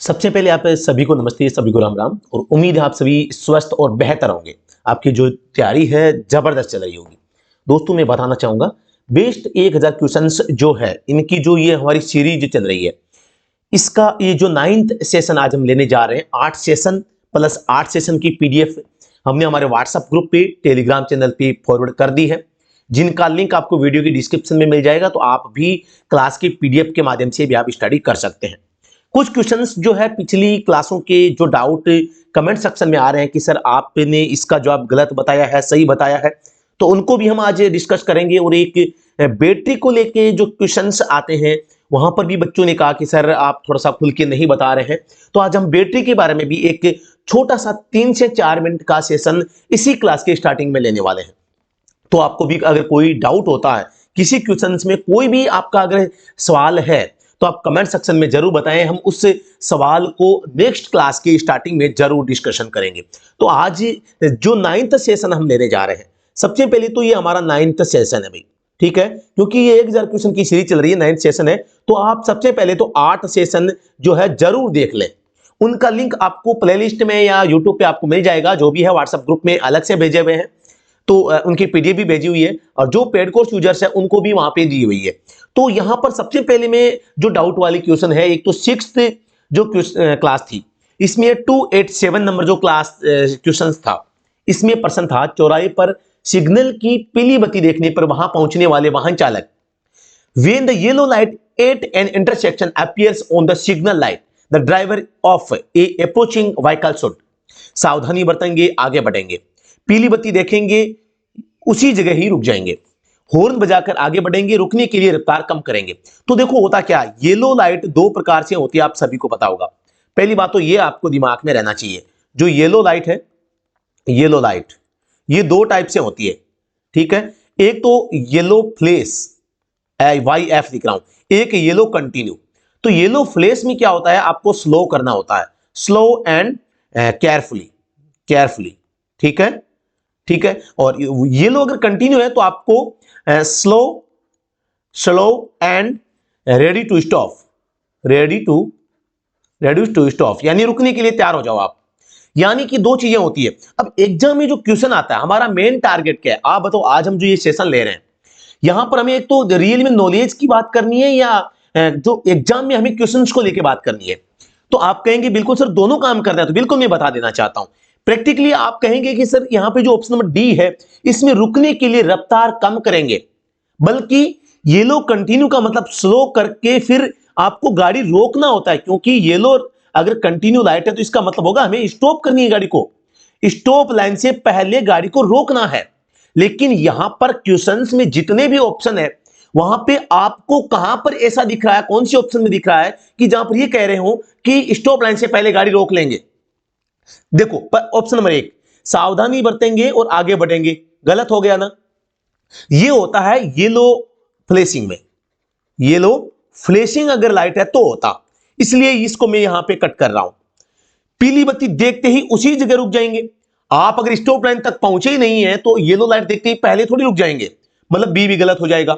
सबसे पहले आप सभी को नमस्ते, सभी को राम राम और उम्मीद है आप सभी स्वस्थ और बेहतर होंगे। आपकी जो तैयारी है जबरदस्त चल रही होगी। दोस्तों मैं बताना चाहूंगा बेस्ट 1000 क्वेश्चंस जो है इनकी जो ये हमारी सीरीज चल रही है, इसका ये जो 9th सेशन आज हम लेने जा रहे हैं। 8 सेशन प्लस 8 सेशन की पीडीएफ हमने हमारे व्हाट्सएप ग्रुप पे, टेलीग्राम चैनल पे फॉरवर्ड कर दी है, जिनका लिंक आपको वीडियो की डिस्क्रिप्शन में मिल जाएगा। तो आप भी क्लास की पीडीएफ के माध्यम से भी आप स्टडी कर सकते हैं। कुछ क्वेश्चंस जो है पिछली क्लासों के जो डाउट कमेंट सेक्शन में आ रहे हैं कि सर आपने इसका जवाब गलत बताया है, सही बताया है, तो उनको भी हम आज डिस्कस करेंगे। और एक बैटरी को लेके जो क्वेश्चंस आते हैं वहां पर भी बच्चों ने कहा कि सर आप थोड़ा सा खुल के नहीं बता रहे हैं, तो आज हम बैटरी के बारे में भी एक छोटा सा 3 से 4 मिनट का सेशन इसी क्लास के स्टार्टिंग में लेने वाले हैं। तो आपको भी अगर कोई डाउट होता है किसी क्वेश्चंस में, कोई भी आपका अगर सवाल है, तो आप कमेंट सेक्शन में जरूर बताएं। हम उस सवाल को नेक्स्ट क्लास की स्टार्टिंग में जरूर डिस्कशन करेंगे। तो आज जो 9th सेशन हम लेने जा रहे हैं, सबसे पहले तो ये हमारा 9th सेशन है भाई, ठीक है, क्योंकि ये 1000 क्वेश्चन की सीरीज चल रही है, 9th सेशन है। तो आप सबसे पहले तो 8 सेशन जो है जरूर देख लें। उनका लिंक आपको प्लेलिस्ट में या यूट्यूब पे आपको मिल जाएगा, जो भी है व्हाट्सएप ग्रुप में अलग से भेजे हुए हैं। तो उनकी पीडीएफ भी भेजी हुई है और जो पेड कोर्स यूजर्स है उनको भी वहां पे दी हुई है। तो यहां पर सबसे पहले में जो डाउट वाली क्वेश्चन है, एक तो 6th जो क्लास थी, इसमें 287 नंबर जो क्लास क्वेश्चन था, इसमें प्रश्न था चौराहे पर सिग्नल की पीली बत्ती देखने पर वहां पहुंचने वाले वाहन चालक, when the yellow light at an intersection appears on the signal light, the driver of a approaching vehicle should, सावधानी बरतेंगे, आगे बढ़ेंगे, पीली बत्ती देखेंगे उसी जगह ही रुक जाएंगे, हॉर्न बजाकर आगे बढ़ेंगे, रुकने के लिए रफ्तार कम करेंगे। तो देखो होता क्या, येलो लाइट दो प्रकार से होती है, आप सभी को पता होगा। पहली बात तो ये आपको दिमाग में रहना चाहिए, जो येलो लाइट है, येलो लाइट ये दो टाइप से होती है, ठीक है। एक तो येलो फ्लैश, YF लिख रहा हूं, एक येलो कंटिन्यू। तो येलो फ्लैश में क्या होता है, आपको स्लो करना होता है, स्लो एंड केयरफुली, केयरफुली, ठीक है, ठीक है। और येलो अगर कंटिन्यू है तो आपको slow, slow and ready to stop, ready to stop, यानी रुकने के लिए तैयार हो जाओ आप। यानी कि दो चीजें होती है। अब एग्जाम में जो क्वेश्चन आता है, हमारा मेन टारगेट क्या है, आप बताओ। आज हम जो ये सेशन ले रहे हैं, यहां पर हमें एक तो रियल में नॉलेज की बात करनी है, या जो एग्जाम में हमें क्वेश्चंस को लेकर बात करनी है। तो आप कहेंगे बिल्कुल सर दोनों काम करना है, तो बिल्कुल मैं बता देना चाहता हूं। प्रैक्टिकली आप कहेंगे कि सर यहां पे जो ऑप्शन नंबर डी है, इसमें रुकने के लिए रफ्तार कम करेंगे, बल्कि येलो कंटिन्यू का मतलब स्लो करके फिर आपको गाड़ी रोकना होता है, क्योंकि येलो अगर कंटिन्यू लाइट है तो इसका मतलब होगा हमें स्टॉप करनी है गाड़ी को, स्टॉप लाइन से पहले गाड़ी को रोकना है। लेकिन यहां पर क्वेश्चंस में जितने भी ऑप्शन है, वहां पे आपको कहां पर ऐसा दिख रहा है, कौन सी ऑप्शन में दिख रहा है कि जहां पर ये कह रहे हो कि स्टॉप लाइन से पहले गाड़ी रोक लेंगे। देखो ऑप्शन नंबर 1, सावधानी बरतेंगे और आगे बढ़ेंगे, गलत हो गया ना। ये होता है येलो फ्लैशिंग में, येलो फ्लैशिंग अगर लाइट है तो होता, इसलिए इसको मैं यहां पे कट कर रहा हूं। पीली बत्ती देखते ही उसी जगह रुक जाएंगे। आप अगर स्टॉप लाइन तक पहुंचे ही नहीं है तो येलो लाइट देखते ही पहले थोड़ी रुक जाएंगे, मतलब बी भी गलत हो जाएगा।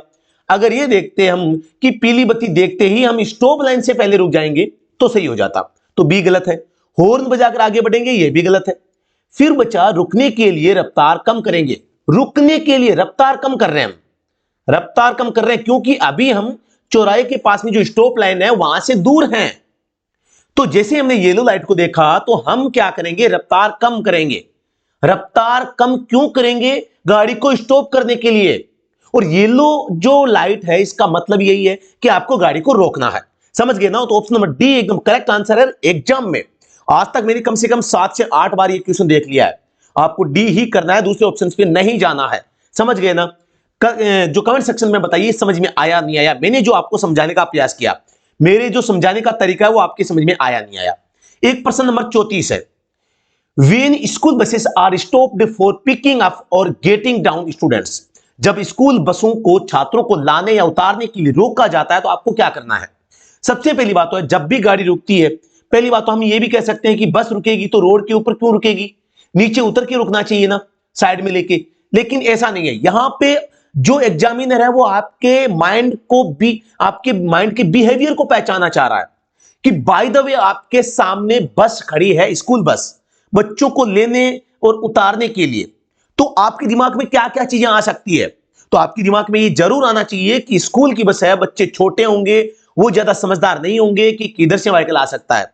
अगर ये देखते हम कि पीली बत्ती देखते ही हम स्टॉप लाइन से पहले रुक जाएंगे तो सही हो जाता, तो बी गलत है। हॉर्न बजाकर आगे बढ़ेंगे, ये भी गलत है। फिर बचा रुकने के लिए रफ्तार कम करेंगे, रुकने के लिए रफ्तार कम कर रहे हैं हम, रफ्तार कम कर रहे हैं क्योंकि अभी हम चौराहे के पास में जो स्टॉप लाइन है वहां से दूर हैं। तो जैसे हमने येलो लाइट को देखा तो हम क्या करेंगे, रफ्तार कम करेंगे। रफ्तार कम क्यों करेंगे, गाड़ी को स्टॉप करने के लिए। और येलो जो लाइट है इसका मतलब यही है कि आपको गाड़ी को रोकना है, समझ गए ना। तो ऑप्शन नंबर डी एकदम करेक्ट आंसर है। एग्जाम में आज तक मैंने कम से कम 7 से 8 बार ये क्वेश्चन देख लिया है, आपको डी ही करना है, दूसरे ऑप्शन पे नहीं जाना है, समझ गए ना। जो कमेंट सेक्शन में बताइए समझ में आया नहीं आया, मैंने जो आपको समझाने का प्रयास किया, मेरे जो समझाने का तरीका है वो आपके समझ में आया नहीं आया। एक प्रश्न नंबर 34 है, When school buses are stopped for picking up or getting down students, जब स्कूल बसों को छात्रों को लाने या उतारने के लिए रोका जाता है तो आपको क्या करना है। सबसे पहली बात तो है, जब भी गाड़ी रुकती है, पहली बात तो हम ये भी कह सकते हैं कि बस रुकेगी तो रोड के ऊपर क्यों रुकेगी, नीचे उतर के रुकना चाहिए ना, साइड में लेके। लेकिन ऐसा नहीं है, यहां पे जो एग्जामिनर है वो आपके माइंड को भी, आपके माइंड के बिहेवियर को पहचाना चाह रहा है कि बाय द वे आपके सामने बस खड़ी है, स्कूल बस, बच्चों को लेने और उतारने के लिए, तो आपके दिमाग में क्या क्या चीजें आ सकती है? तो आपके दिमाग में ये जरूर आना चाहिए कि स्कूल की बस है, बच्चे छोटे होंगे, वो ज्यादा समझदार नहीं होंगे कि किधर से व्हीकल आ सकता है।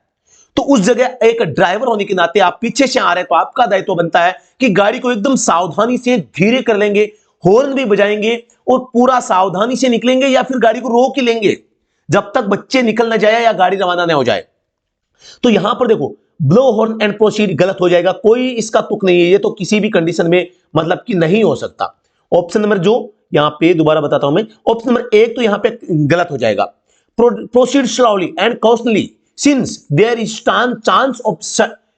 तो उस जगह एक ड्राइवर होने के नाते आप पीछे से आ रहे हैं तो आपका दायित्व बनता है कि गाड़ी को एकदम सावधानी से धीरे कर लेंगे, हॉर्न भी बजाएंगे और पूरा सावधानी से निकलेंगे या फिर गाड़ी को रोक ही लेंगे जब तक बच्चे निकल ना जाए या गाड़ी रवाना ना हो जाए। तो यहां पर देखो, ब्लो हॉर्न एंड प्रोसीड गलत हो जाएगा, कोई इसका तुक नहीं है, ये तो किसी भी कंडीशन में मतलब कि नहीं हो सकता। ऑप्शन नंबर जो यहां पे दोबारा बताता हूं मैं, ऑप्शन नंबर एक तो यहां पे गलत हो जाएगा। Proceed slowly and costly since there is chance of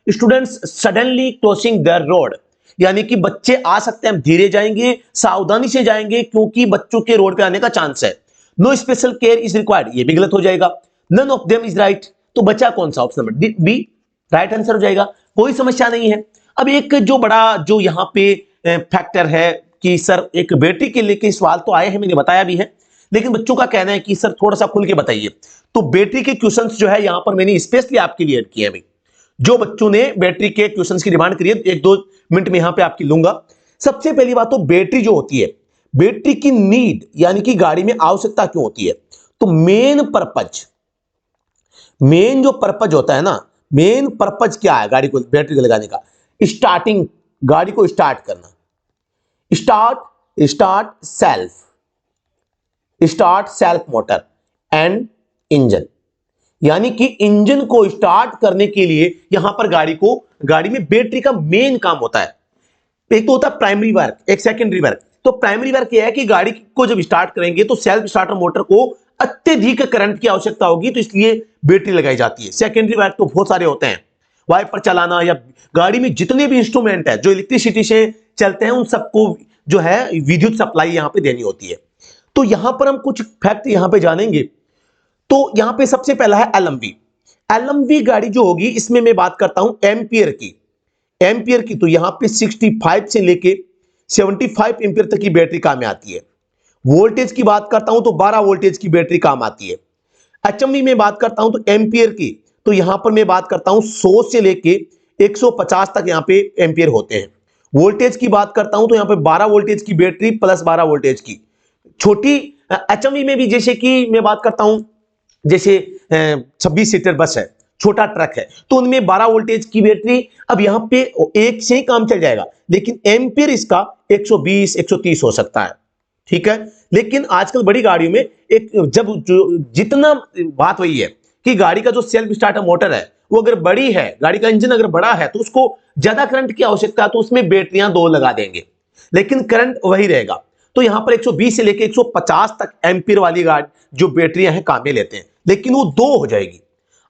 students suddenly crossing the road, यानी कि बच्चे आ सकते हैं, हम धीरे जाएंगे, सावधानी से जाएंगे क्योंकि बच्चों के रोड पे आने का चांस है। No special care is required, ये भी गलत हो जाएगा। None of them is right, तो बचा कौन सा? Option number B right answer हो जाएगा, कोई समस्या नहीं है। अब एक जो बड़ा जो यहां पे फैक्टर है कि सर एक बैटरी के लेके सवाल तो आए हैं, मैंने बताया भी है, लेकिन बच्चों का कहना है कि सर थोड़ा सा खुल के बताइए। तो बैटरी के क्वेश्चंस जो है यहां पर मैंने स्पेशली आपके लिए ऐड किए हैं। जो बच्चों ने बैटरी के क्वेश्चंस की डिमांड करी है, एक दो मिनट में यहां पे आपकी लूंगा। सबसे पहली बात तो बैटरी जो होती है, बैटरी की नीड यानी कि गाड़ी में आवश्यकता क्यों होती है? तो मेन जो पर्पज होता है ना, मेन पर्पज क्या है गाड़ी को बैटरी को लगाने का? स्टार्टिंग, गाड़ी को स्टार्ट करना, start self motor and engine, यानी कि इंजन को स्टार्ट करने के लिए यहां पर गाड़ी में बैटरी का मेन काम होता है। एक तो होता है प्राइमरी वर्क, एक सेकेंडरी वर्क। तो प्राइमरी वर्क यह है कि गाड़ी को जब स्टार्ट करेंगे तो सेल्फ स्टार्टर मोटर को अत्यधिक करंट की आवश्यकता होगी, तो इसलिए बैटरी लगाई जाती है। सेकेंडरी वर्क तो बहुत सारे होते हैं, वाइपर चलाना या गाड़ी में जितने भी इंस्ट्रूमेंट है जो इलेक्ट्रिसिटी से चलते हैं उन सबको जो है विद्युत सप्लाई यहां पे देनी होती है। तो यहां पर हम कुछ फैक्ट यहां पे जानेंगे। तो यहां पे सबसे पहला है एलएमवी। एलएमवी गाड़ी जो होगी इसमें मैं बात करता हूं एम्पियर की। तो यहां पे 65 से लेके 75 एम्पियर तक की बैटरी काम में आती है। वोल्टेज की बात करता हूं तो 12 वोल्टेज की बैटरी काम आती है। एचएमवी में बात करता हूं तो एम्पियर की, तो यहां पर मैं बात करता हूं 100 से लेके 150 तक यहां पे एम्पियर होते हैं। वोल्टेज की बात करता हूं तो यहां पे 12 वोल्टेज की बैटरी प्लस 12 वोल्टेज की। छोटी एचएमवी में भी जैसे कि मैं बात करता हूं, जैसे 26 सीटर बस है, छोटा ट्रक है, तो उनमें 12 वोल्टेज की बैटरी। अब यहां पे एक से ही काम चल जाएगा, लेकिन एम्पियर इसका 120 130 हो सकता है, ठीक है। लेकिन आजकल बड़ी गाड़ियों में एक जब जितना बात वही है कि गाड़ी का जो सेल्फ स्टार्टर मोटर है वो अगर बड़ी है, गाड़ी का इंजन अगर बड़ा है तो उसको ज्यादा करंट की आवश्यकता है, तो उसमें बैटरियां 2 लगा देंगे, लेकिन करंट वही रहेगा। तो यहां पर 120 से लेकर 150 तक एम्पियर वाली गाड़ी जो बैटरियां हैं काम में लेते हैं, लेकिन वो 2 हो जाएगी।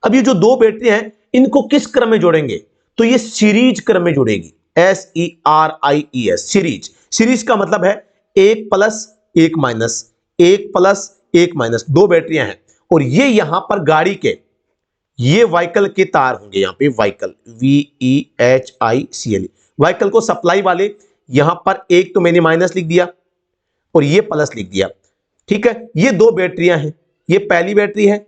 अब ये जो 2 बैटरी हैं इनको किस क्रम में जोड़ेंगे? तो ये सीरीज क्रम में जुड़ेगी, SERIES सीरीज का मतलब है 1 प्लस 1 माइनस, 1 प्लस 1 माइनस, 2 बैटरियां हैं और ये यहां पर गाड़ी के ये व्हीकल के तार होंगे, यहां पे व्हीकल VEHICL व्हीकल को सप्लाई वाले। यहां पर एक तो मैंने माइनस लिख दिया और ये प्लस लिख दिया, ठीक है। ये 2 बैटरियां हैं, ये पहली बैटरी है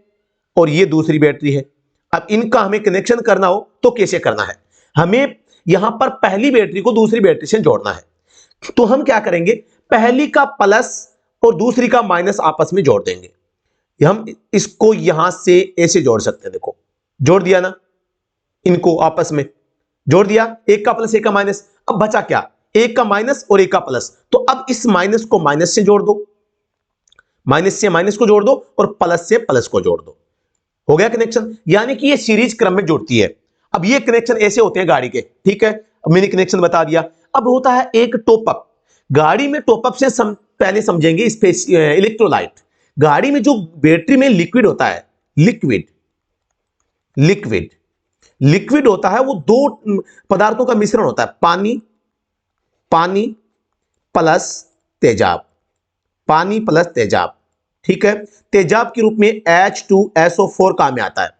और ये दूसरी बैटरी है। अब इनका हमें कनेक्शन करना हो तो कैसे करना है? हमें यहां पर पहली बैटरी को दूसरी बैटरी से जोड़ना है। तो हम क्या करेंगे, पहली का प्लस और दूसरी का माइनस आपस में जोड़ देंगे। हम इसको यहां से ऐसे जोड़ सकते हैं, देखो जोड़ दिया ना, इनको आपस में जोड़ दिया, एक का प्लस एक का माइनस। अब बचा क्या, एक का माइनस और एक का प्लस। तो अब इस माइनस को माइनस से जोड़ दो, माइनस से माइनस को जोड़ दो और प्लस से प्लस को जोड़ दो, हो गया कनेक्शन। यानी कि ये सीरीज क्रम में जुड़ती है। अब ये कनेक्शन ऐसे होते हैं गाड़ी के, ठीक है, मैंने कनेक्शन बता दिया। अब होता है एक टॉपअप। गाड़ी में टॉपअप से पहले समझेंगे इलेक्ट्रोलाइट। गाड़ी में जो बैटरी में लिक्विड होता है, लिक्विड होता है, वो 2 पदार्थों का मिश्रण होता है, पानी प्लस तेजाब, ठीक है। तेजाब के रूप में H2SO4 काम में आता है।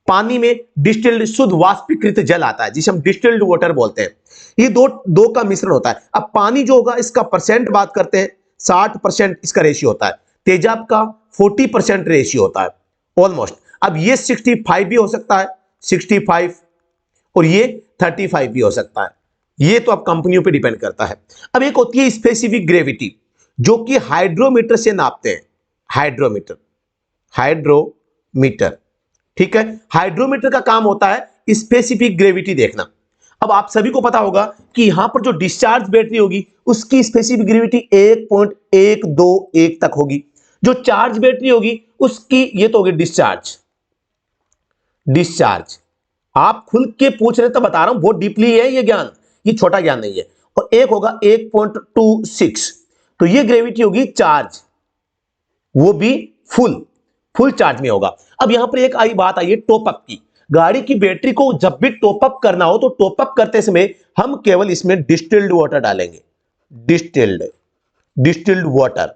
पानी में डिस्टिल्ड शुद्ध वाष्पीकृत जल आता है जिसे हम डिस्टिल्ड वाटर बोलते हैं। ये दो का मिश्रण होता है। अब पानी जो होगा इसका परसेंट बात करते हैं, 60% इसका रेशियो होता है। तेजाब का 40% रेशियो होता है ऑलमोस्ट। अब ये 65 भी हो सकता है, 65, और ये 35 भी हो सकता है। ये तो अब कंपनियों पे डिपेंड करता है। अब एक होती है स्पेसिफिक ग्रेविटी, जो कि हाइड्रोमीटर से नापते हैं। हाइड्रोमीटर, हाइड्रोमीटर, ठीक है। हाइड्रोमीटर का काम होता है स्पेसिफिक ग्रेविटी देखना। अब आप सभी को पता होगा कि यहां पर जो डिस्चार्ज बैटरी होगी उसकी स्पेसिफिक ग्रेविटी 1.121 तक होगी। जो चार्ज बैटरी होगी उसकी, ये तो होगी डिस्चार्ज, डिस्चार्ज। आप खुल के पूछ रहे तो बता रहा हूं, बहुत डीपली है ये ज्ञान, ये छोटा ज्ञान नहीं है। और एक होगा 1.26, तो ये ग्रेविटी होगी चार्ज, वो भी फुल चार्ज में होगा। अब यहां पर एक बात आई है टॉपअप की। गाड़ी की बैटरी को जब भी टॉपअप करना हो तो टॉपअप करते समय हम केवल इसमें डिस्टिल्ड वाटर डालेंगे। Distilled water.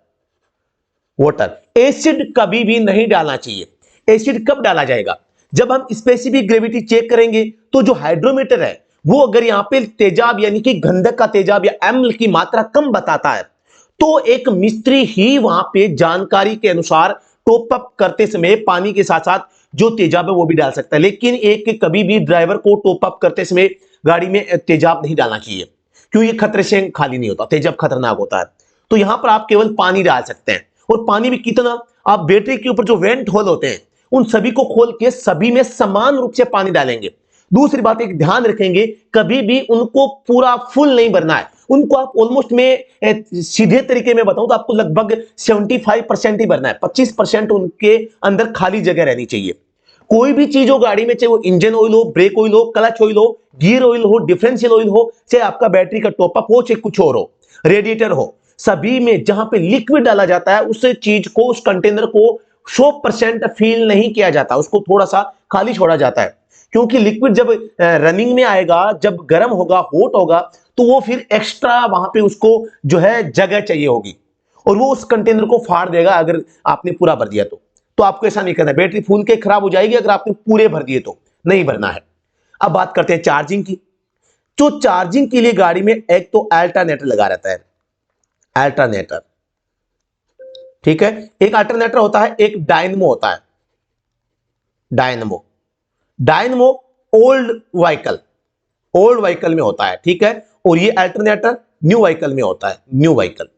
एसिड कभी भी नहीं डालना चाहिए। एसिड कब डाला जाएगा? जब हम स्पेसिफिक ग्रेविटी चेक करेंगे तो जो हाइड्रोमीटर है वो अगर यहां पे तेजाब यानी कि गंधक का तेजाब या अम्ल की मात्रा कम बताता है तो एक मिस्त्री ही वहां पे जानकारी के अनुसार टॉपअप करते समय पानी के साथ साथ जो तेजाब है वो भी डाल सकता है। लेकिन एक कभी भी ड्राइवर को टॉपअप करते समय गाड़ी में तेजाब नहीं डालना चाहिए, क्यों? ये खतरे से खाली नहीं होता, तेजाब खतरनाक होता है। तो यहां पर आप केवल पानी डाल सकते हैं, और पानी भी कितना? आप बैटरी के ऊपर जो वेंट होल होते हैं उन सभी को खोल के सभी में समान रूप से पानी डालेंगे। दूसरी बात एक ध्यान रखेंगे, कभी भी उनको पूरा फुल नहीं भरना है। उनको आप ऑलमोस्ट में सीधे तरीके में बताऊं तो आपको लगभग 75% ही भरना है, 25% उनके अंदर खाली जगह रहनी चाहिए। कोई भी चीज हो गाड़ी में, चाहे वो इंजन ऑयल हो, ब्रेक ऑयल हो, क्लच ऑयल हो, गियर ऑयल हो, डिफरेंशियल ऑयल हो, चाहे आपका बैटरी का टॉपअप हो, चाहे कुछ और हो, रेडिएटर हो, सभी में जहां पे लिक्विड डाला जाता है उस चीज को, उस कंटेनर को 100% फिल नहीं किया जाता, उसको थोड़ा सा खाली छोड़ा जाता है। क्योंकि लिक्विड जब रनिंग में आएगा, जब गर्म होगा, हॉट होगा, तो वो फिर एक्स्ट्रा वहां पे उसको जो है जगह चाहिए होगी और वो उस कंटेनर को फाड़ देगा अगर आपने पूरा भर दिया तो आपको ऐसा नहीं करना है। बैटरी फूल के खराब हो जाएगी अगर आपने पूरे भर दिए तो नहीं भरना है। अब बात करते हैं चार्जिंग की। जो चार्जिंग के लिए गाड़ी में एक तो अल्टरनेटर लगा रहता है, अल्टरनेटर, ठीक है। एक अल्टरनेटर होता है, एक डायनमो होता है। डायनमो ओल्ड व्हीकल में होता है, ठीक है। और ये अल्टरनेटर न्यू व्हीकल में होता है, न्यू व्हीकल।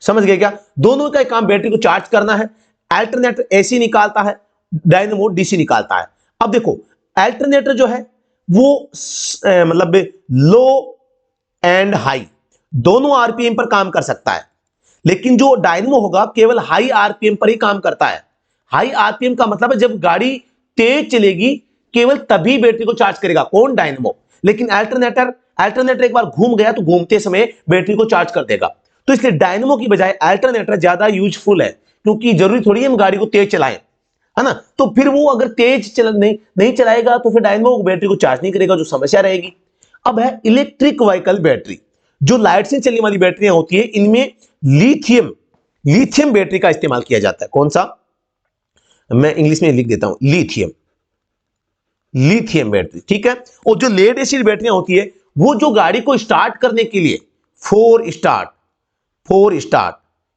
समझ गए क्या? दोनों का काम बैटरी को चार्ज करना है। अल्टरनेटर एसी निकालता है, डायनमो डीसी निकालता है। अब देखो अल्टरनेटर जो है वो मतलब लो एंड हाई दोनों आरपीएम पर काम कर सकता है, लेकिन जो डायनमो होगा केवल हाई आरपीएम पर ही काम करता है। हाई आरपीएम का मतलब है जब गाड़ी तेज चलेगी केवल तभी बैटरी को चार्ज करेगा, कौन? डायनमो। लेकिन अल्टरनेटर एक बार घूम गया तो घूमते समय बैटरी को चार्ज कर देगा। तो इसलिए डायनमो की बजाय अल्टरनेटर ज्यादा यूजफुल है, क्योंकि जरूरी थोड़ी है हम गाड़ी को तेज चलाएं, है ना। तो फिर वो अगर तेज नहीं चलाएगा तो फिर डायनमो बैटरी को चार्ज नहीं करेगा, जो समस्या रहेगी। अब है इलेक्ट्रिक व्हीकल बैटरी। जो लाइट से चलने वाली बैटरियां होती है इनमें लिथियम बैटरी का इस्तेमाल किया जाता है। कौन सा? मैं इंग्लिश में लिख देता हूं, लिथियम बैटरी, ठीक है। और जो लेड एसिड बैटरियां होती है वो जो गाड़ी को स्टार्ट करने के लिए फोर स्टार्ट,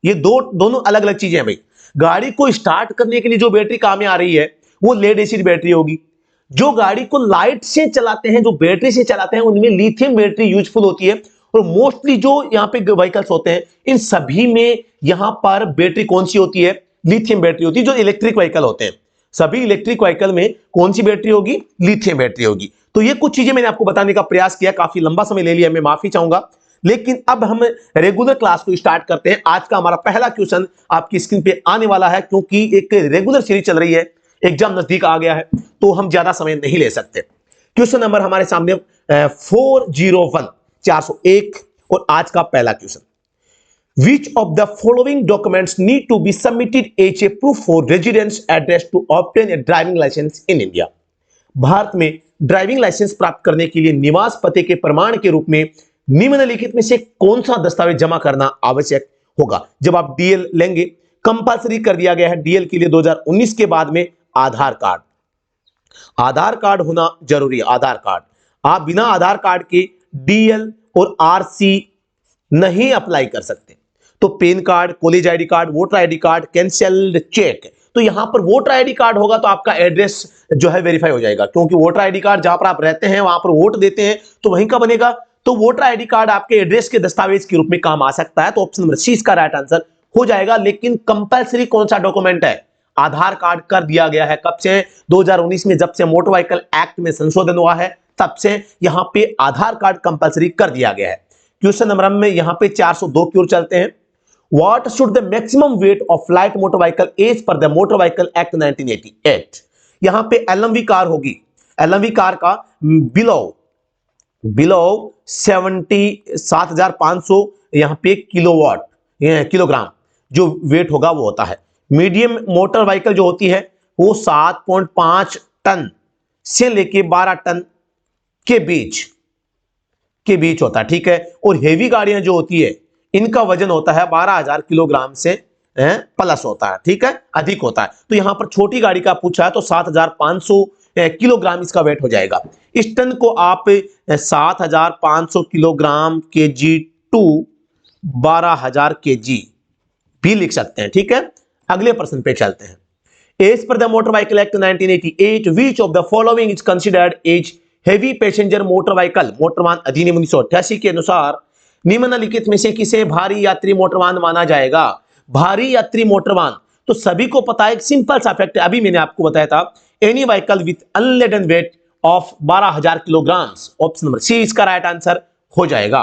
ये दोनों अलग अलग चीजें हैं भाई। गाड़ी को स्टार्ट करने के लिए जो बैटरी काम में आ रही है वो लेड एसिड बैटरी होगी। जो गाड़ी को लाइट से चलाते हैं, जो बैटरी से चलाते हैं, उनमें लिथियम बैटरी यूजफुल होती है। और मोस्टली जो यहां पे व्हीकल्स होते हैं इन सभी में यहां पर बैटरी कौन सी होती है? लिथियम बैटरी होती है। जो इलेक्ट्रिक व्हीकल होते हैं सभी इलेक्ट्रिक व्हीकल में कौन सी बैटरी होगी? लिथियम बैटरी होगी। तो ये कुछ चीजें मैंने आपको बताने का प्रयास किया, काफी लंबा समय ले लिया, मैं माफी चाहूंगा। लेकिन अब हम रेगुलर क्लास को स्टार्ट करते हैं। आज का हमारा पहला क्वेश्चन आपकी स्क्रीन पे आने वाला है, क्योंकि एक रेगुलर सीरीज चल रही है, एग्जाम नजदीक आ गया है तो हम ज्यादा समय नहीं ले सकते। क्वेश्चन नंबर हमारे सामने 401 और आज का पहला question, Which of the following documents need to be submitted as a proof for residence address to obtain a driving license in India? Bharat में ड्राइविंग लाइसेंस प्राप्त करने के लिए निवास पते के प्रमाण के रूप में निम्नलिखित में से कौन सा दस्तावेज जमा करना आवश्यक होगा? जब आप डीएल लेंगे, कंपलसरी कर दिया गया है डीएल के लिए 2019 के बाद में आधार कार्ड होना जरूरी है। आधार कार्ड, आप बिना आधार कार्ड के डीएल और आरसी नहीं अप्लाई कर सकते। तो PAN card, college ID card, voter ID card, cancelled cheque, तो तो यहां पर वोटर आईडी कार्ड होगा तो आपका एड्रेस जो है वेरीफाई हो जाएगा, क्योंकि वोटर आईडी कार्ड जहां पर आप रहते हैं वहां पर वोट देते हैं तो वहीं का बनेगा। तो वोटर आईडी कार्ड आपके एड्रेस के दस्तावेज के रूप में काम आ सकता है, तो ऑप्शन नंबर सी इसका राइट आंसर हो जाएगा। लेकिन कंपलसरी कौन सा डॉक्यूमेंट है? आधार कार्ड कर दिया गया है। कब से? 2019 में, जब से मोटर व्हीकल एक्ट में संशोधन हुआ है तब से यहां पे आधार कार्ड कंपलसरी कर दिया गया है। क्वेश्चन नंबर में यहां पे 402 की ओर चलते हैं। What should the maximum weight of light motor vehicle as per the motor vehicle act 1988? यहां पे एलएमवी कार होगी, एलएमवी कार का बिलो 7,500 यहां पे किलोवाट किलोग्राम जो वेट होगा वो होता है। मीडियम मोटर व्हीकल जो होती है वो 7.5 टन से लेके 12 टन के बीच होता है, ठीक है। और हेवी गाड़ियां जो होती है इनका वजन होता है 12,000 किलोग्राम से प्लस होता है, ठीक है, अधिक होता है। तो यहां पर छोटी गाड़ी का पूछा है तो 7,500 किलोग्राम इसका वेट हो जाएगा। इस टन को आप 7,500 किलोग्राम केजी टू 12,000 केजी भी लिख सकते हैं, ठीक है। अगले प्रश्न पे चलते हैं। As per the motor vehicle act 1988 which of the following is considered as heavy passenger motor vehicle? मोटर वाहन अधिनियम 1988 के अनुसार निम्नलिखित में से किसे भारी यात्री मोटर वाहन माना जाएगा? भारी यात्री मोटर वाहन तो सभी को पता है, एक सिंपल सा फैक्ट अभी मैंने आपको बताया था, any vehicle with unladen weight of 12,000 kilogram. Option number C इसका राइट आंसर हो जाएगा।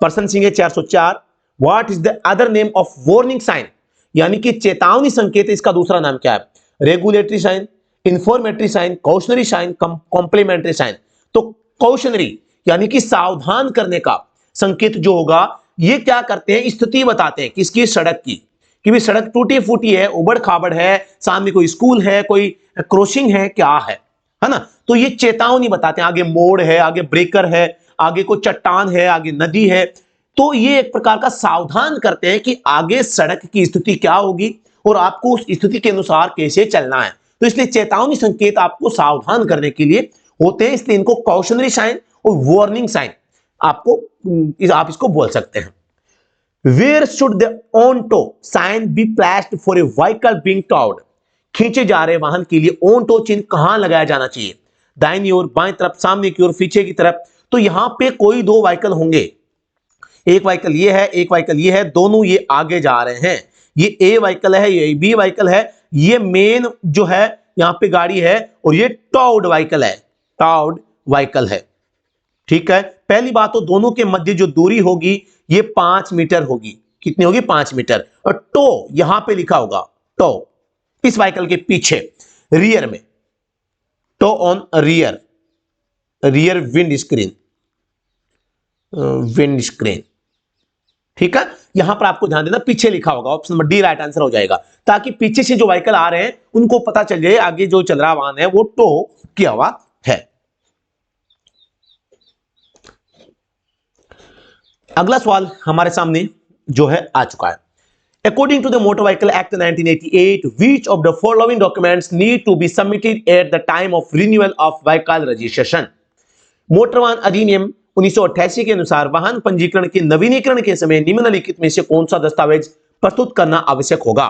प्रश्न सिंह 404, what is the other name of warning sign? यानी कि चेतावनी संकेत, इसका दूसरा नाम क्या है? Regulatory sign, informatory sign, cautionary sign, complementary sign. तो कॉशनरी यानी कि सावधान करने का संकेत जो होगा, ये क्या करते हैं? स्थिति बताते हैं किसकी? सड़क की, कि भी सड़क टूटी फूटी है, उबड़ खाबड़ है, सामने कोई स्कूल है, कोई क्रॉसिंग है, क्या है ना। तो ये चेतावनी बताते हैं, आगे मोड़ है, आगे ब्रेकर है, आगे कोई चट्टान है, आगे नदी है। तो ये एक प्रकार का सावधान करते हैं कि आगे सड़क की स्थिति क्या होगी और आपको उस स्थिति के अनुसार कैसे चलना है। तो इसलिए चेतावनी संकेत आपको सावधान करने के लिए होते हैं, इसलिए इनको कॉशनरी साइन और वार्निंग साइन आप इसको बोल सकते हैं। Where should the on tow sign be placed for a vehicle being towed? खींचे जा रहे वाहन के लिए ऑन टो चिन्ह कहां लगाया जाना चाहिए? दाहिनी ओर, बाएं तरफ, सामने की ओर, पीछे की तरफ। तो यहां पे कोई दो व्हीकल होंगे, एक व्हीकल ये है, एक व्हीकल ये है, दोनों ये आगे जा रहे हैं। ये ए व्हीकल है, ये बी व्हीकल है, ये मेन जो है यहां पे गाड़ी है, और ये टॉव्ड व्हीकल है, टॉव्ड व्हीकल है, ठीक है। पहली बात तो दोनों के मध्य जो दूरी होगी ये 5 मीटर होगी। कितनी होगी? 5 मीटर। और टो यहां पे लिखा होगा, टो इस व्हीकल के पीछे, रियर में, tow on rear, rear windscreen, ठीक है। यहां पर आपको ध्यान देना पीछे लिखा होगा, option number D right answer हो जाएगा, ताकि पीछे से जो व्हीकल आ रहे हैं उनको पता चल जाए आगे जो चल रहा वाहन है वो टो किया हुआ है। अगला सवाल हमारे सामने जो है आ चुका है। According to the motor vehicle act 1988 which of the following documents need to be submitted at the time of renewal of vehicle registration? Motor वाहन अधिनियम 1988 के अनुसार वाहन पंजीकरण के नवीनीकरण के समय निम्नलिखित में से कौन सा दस्तावेज प्रस्तुत करना आवश्यक होगा?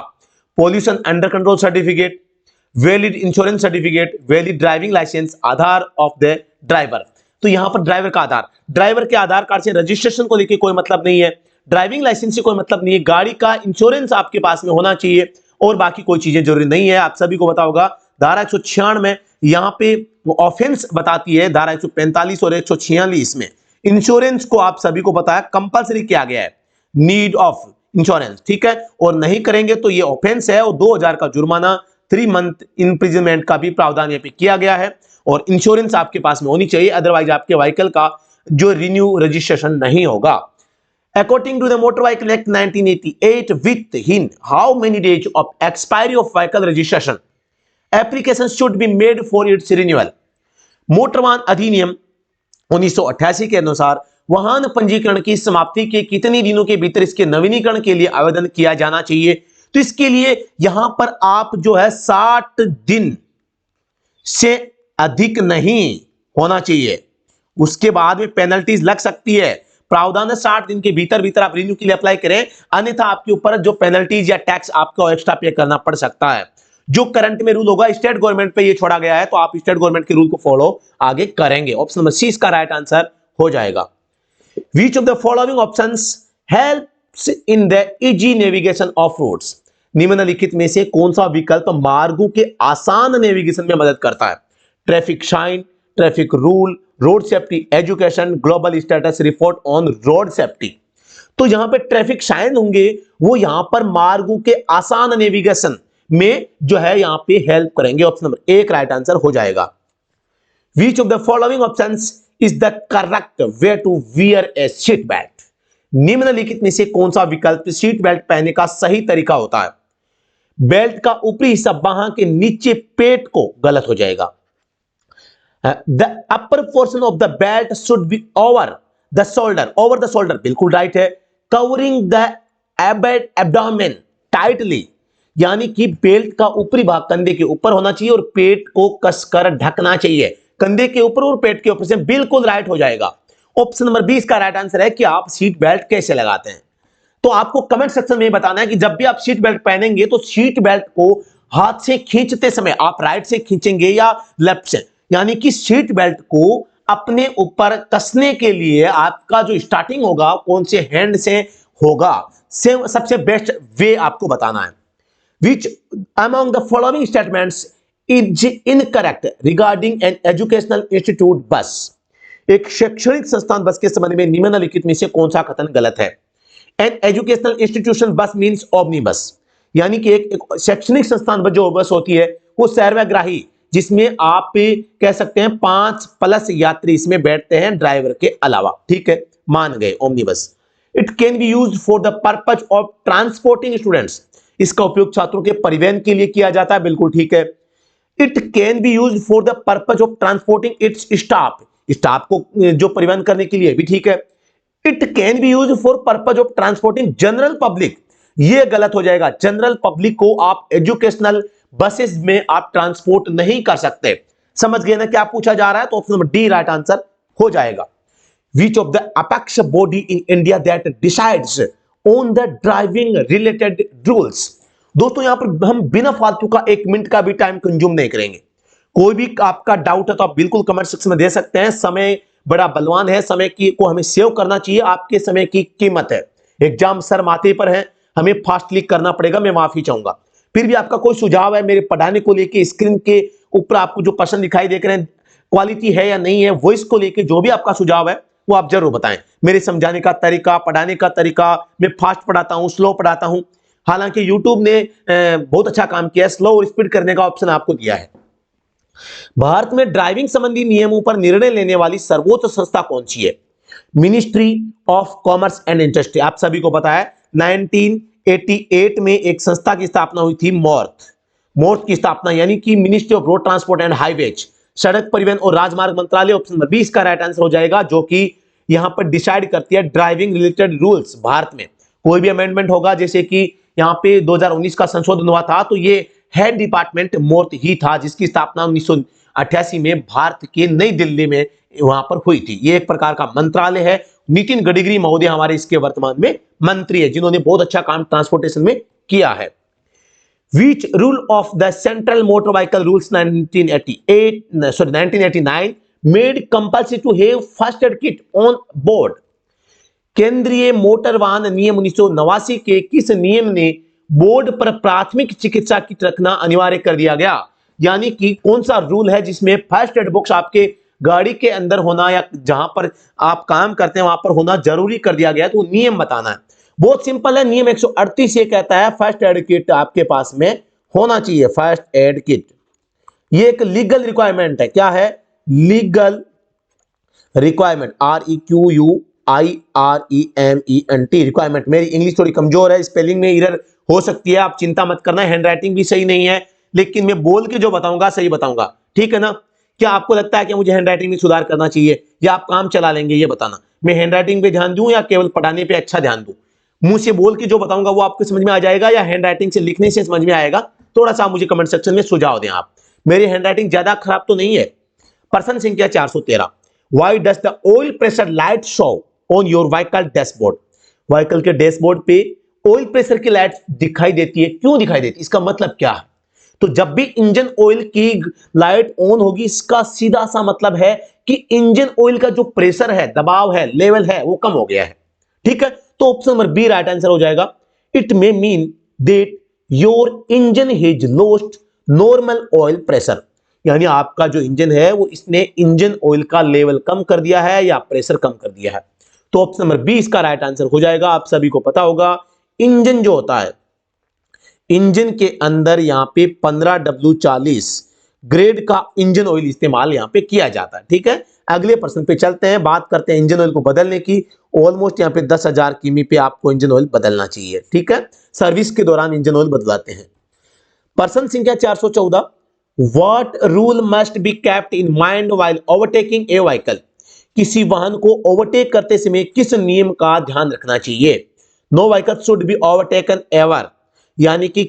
Pollution under control certificate, valid insurance certificate, valid driving licence, Aadhaar of the driver. तो यहां पर ड्राइवर का आधार, ड्राइवर के आधार कार्ड से रजिस्ट्रेशन को लेकर कोई मतलब नहीं है, ड्राइविंग लाइसेंस से कोई मतलब नहीं है, गाड़ी का इंश्योरेंस आपके पास में होना चाहिए, और बाकी कोई चीजें जरूरी नहीं है। आप सभी को पता होगा धारा 196 में यहां पे ऑफेंस बताती है, धारा 145 और 146 में इंश्योरेंस को आप सभी को पता है कंपलसरी किया गया है, नीड ऑफ इंश्योरेंस, ठीक है। और नहीं करेंगे तो ये ऑफेंस है, और 2000 का जुर्माना, 3 मंथ इम्प्रिजनमेंट का भी प्रावधान यहाँ पे किया गया है। और इंश्योरेंस आपके पास में होनी चाहिए, अदरवाइज आपके व्हीकल का जो रिन्यू रजिस्ट्रेशन नहीं होगा। According to the Motor Vehicle Act 1988, within how many days of expiry of vehicle registration application should be made for its renewal? Motor वाहन अधिनियम 1988 के अनुसार वाहन पंजीकरण की समाप्ति के कितने दिनों के भीतर इसके नवीनीकरण के लिए आवेदन किया जाना चाहिए? तो इसके लिए यहां पर आप जो है 60 दिन से अधिक नहीं होना चाहिए, उसके बाद में पेनल्टीज लग सकती है। प्रावधान है 60 दिन के भीतर आप रिन्यू के लिए अप्लाई करें, अन्यथा आपके ऊपर जो पेनल्टीज या टैक्स आपको एक्स्ट्रा पे करना पड़ सकता है। जो करंट में रूल होगा स्टेट गवर्नमेंट पे ये छोड़ा गया है, तो आप स्टेट गवर्नमेंट के रूल को फॉलो आगे करेंगे। ऑप्शन नंबर सी इसका राइट आंसर हो जाएगा। Which of the following options helps in the easy navigation of roads? निम्नलिखित में से कौन सा विकल्प मार्गों के आसान नेविगेशन में मदद करता है? Traffic sign, traffic rule, road safety education, global status report on road safety. तो यहां पे ट्रैफिक साइन होंगे, वो यहां पर मार्गों के आसान नेविगेशन में जो है यहां पे हेल्प करेंगे। ऑप्शन नंबर एक राइट आंसर हो जाएगा। Which of the following options is the correct way to wear a seat belt? निम्नलिखित में से कौन सा विकल्प सीट बेल्ट पहनने का सही तरीका होता है? बेल्ट का ऊपरी हिस्सा बाहां के नीचे पेट को गलत हो जाएगा। The upper portion of the belt should be over the shoulder बिल्कुल राइट है। Covering the abdomen tightly, यानी कि बेल्ट का ऊपरी भाग कंधे के ऊपर होना चाहिए और पेट को कसकर ढकना चाहिए। कंधे के ऊपर और पेट के ऊपर से बिल्कुल राइट हो जाएगा। ऑप्शन नंबर 20 का राइट आंसर है कि आप सीट बेल्ट कैसे लगाते हैं। तो आपको कमेंट सेक्शन में बताना है कि जब भी आप सीट बेल्ट पहनेंगे तो सीट बेल्ट को हाथ से खींचते समय आप राइट से खींचेंगे या लेफ्ट से, यानी कि सीट बेल्ट को अपने ऊपर कसने के लिए आपका जो स्टार्टिंग होगा कौन से हैंड से होगा, सबसे बेस्ट वे आपको बताना है। Which among the following statements is incorrect regarding an educational institute bus? एक शैक्षणिक संस्थान बस के संबंध में निम्नलिखित में से कौन सा कथन गलत है? An educational institution bus means omnibus, यानी कि एक शैक्षणिक संस्थान जो बस होती है वो सर्वग्राही, जिसमें आप कह सकते हैं 5+ यात्री इसमें बैठते हैं ड्राइवर के अलावा। ठीक है, मान गए omnibus. It can be used for the purpose of transporting students, इसका उपयोग छात्रों के परिवहन के लिए किया जाता है, बिल्कुल ठीक है। It can be used for the purpose of transporting it's staff को जो परिवहन करने के लिए भी ठीक है। It can be used for purpose of transporting general public, ये गलत हो जाएगा। जनरल पब्लिक को आप एजुकेशनल बसेस में आप ट्रांसपोर्ट नहीं कर सकते। समझ गए ना क्या पूछा जा रहा है? तो option number D right answer हो जाएगा। Which of the apex body in India that decides on the driving related rules? दोस्तों यहां पर हम बिना फालतू का 1 मिनट का भी टाइम कंज्यूम नहीं करेंगे। कोई भी आपका डाउट है तो आप बिल्कुल कमेंट सेक्शन में दे सकते हैं। समय बड़ा बलवान है, समय की को हमें सेव करना चाहिए, आपके समय की कीमत है। एग्जाम सर माथे पर है, हमें फास्टली करना पड़ेगा, मैं माफी चाहूंगा। फिर भी आपका कोई सुझाव है मेरे पढ़ाने को लेके, स्क्रीन के ऊपर आपको जो प्रश्न दिखाई देख रहे हैं क्वालिटी है या नहीं है, वॉइस को लेके जो भी आपका सुझाव है वो आप जरूर बताएं। मेरे समझाने का तरीका, पढ़ाने का तरीका, मैं फास्ट पढ़ाता हूं, स्लो पढ़ाता हूं। हालांकि YouTube ने बहुत अच्छा काम किया है, स्लो और स्पीड करने का ऑप्शन आपको दिया है। भारत में ड्राइविंग संबंधी नियमों पर निर्णय लेने वाली सर्वोच्च संस्था कौन सी है? Ministry of commerce and industry. आप सभी को पता है 1988 में एक संस्था की स्थापना हुई थी, मोर्थ की स्थापना, यानी कि ministry of road transport and highways, सड़क परिवहन और राजमार्ग मंत्रालय। ऑप्शन नंबर 20 का राइट आंसर हो जाएगा, जो कि यहां पर डिसाइड करती है ड्राइविंग रिलेटेड रूल्स। भारत में कोई भी अमेंडमेंट होगा, जैसे कि यहां पे 2019 का संशोधन हुआ था, तो ये हेड डिपार्टमेंट मोर्थ ही था, जिसकी स्थापना 1988 में भारत के नई दिल्ली में वहां पर हुई थी। ये एक प्रकार का मंत्रालय है। नितिन गडकरी महोदय हमारे इसके वर्तमान में मंत्री है, जिन्होंने बहुत अच्छा काम ट्रांसपोर्टेशन में किया है। Which rule of the Central Motor Vehicle Rules 1989 made compulsory to have first aid kit on board? केंद्रीय मोटर वाहन नियम 1989 के किस नियम ने बोर्ड पर प्राथमिक चिकित्सा किट रखना अनिवार्य कर दिया गया? यानी कि कौन सा रूल है जिसमें फर्स्ट एड बॉक्स आपके गाड़ी के अंदर होना या जहां पर आप काम करते हैं वहां पर होना जरूरी कर दिया गया? तो नियम बताना है। बहुत सिंपल है, नियम 138 ये कहता है फर्स्ट एड किट आपके पास में होना चाहिए। फर्स्ट एड किट ये एक लीगल रिक्वायरमेंट है। क्या है? Legal requirement, REQUIREMENT requirement. मेरी इंग्लिश थोड़ी कमजोर है, स्पेलिंग में एरर हो सकती है, आप चिंता मत करना। हैंडराइटिंग भी सही नहीं है, लेकिन मैं बोल के जो बताऊंगा सही बताऊंगा, ठीक है ना? क्या आपको लगता है कि मुझे हैंडराइटिंग में सुधार करना चाहिए या आप काम चला लेंगे? ये बताना। मैं हैंडराइटिंग पे ध्यान दूं या केवल पढ़ाने पे अच्छा ध्यान दूं? मुंह से बोल के जो बताऊंगा वो आपको समझ में आ जाएगा या हैंडराइटिंग से लिखने से समझ में आएगा? थोड़ा सा मुझे कमेंट सेक्शन में सुझाव दें आप। मेरी हैंडराइटिंग ज्यादा खराब तो नहीं है। प्रश्न संख्या 413, why does the oil pressure light show on your vehicle dashboard? Vehicle के डैशबोर्ड पे ऑयल प्रेशर की लाइट दिखाई देती है, क्यों दिखाई देती है? इसका मतलब क्या है? तो जब भी इंजन ऑयल की लाइट ऑन होगी, इसका सीधा सा मतलब है कि इंजन ऑयल का जो प्रेशर है, दबाव है, लेवल है, वो कम हो गया है। ठीक है, तो option number B right answer हो जाएगा। It may mean that your engine has lost normal oil pressure, यानी आपका जो इंजन है वो इसने इंजन ऑयल का लेवल कम कर दिया है या प्रेशर कम कर दिया है। तो ऑप्शन नंबर बी इसका राइट आंसर हो जाएगा। आप सभी को पता होगा इंजन जो होता है, इंजन के अंदर यहां पे 15W40 ग्रेड का इंजन ऑयल इस्तेमाल यहां पे किया जाता है। ठीक है, अगले प्रश्न पे चलते हैं, बात करते हैं इंजन ऑयल को बदलने की। ऑलमोस्ट यहां पे 10,000 किमी पे आपको इंजन ऑयल बदलना चाहिए। ठीक है, सर्विस के दौरान इंजन ऑयल बदलाते हैं। प्रश्न संख्या 414, what rule must be kept in mind while overtaking A vehicle, किसी वाहन को ओवरटेक करते समय किस नियम का ध्यान रखना चाहिए। No vehicle should be overtaken ever, यानी कि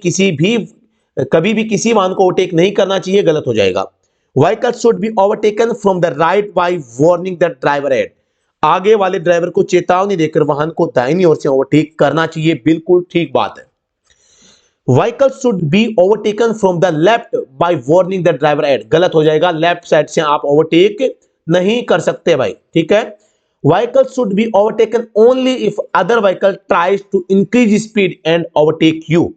कभी भी किसी वाहन को ओवरटेक नहीं करना चाहिए, गलत हो जाएगा। Vehicle should be overtaken from the right by warning the driver head, आगे वाले ड्राइवर को चेतावनी देकर वाहन को दाहिनी ओर से ओवरटेक करना चाहिए, बिल्कुल ठीक बात है। Vehicle should be overtaken from the left by warning the driver head, गलत हो जाएगा, लेफ्ट साइड से आप ओवरटेक नहीं कर सकते भाई। ठीक है, vehicle should be overtaken only if other vehicle tries to increase speed and overtake you,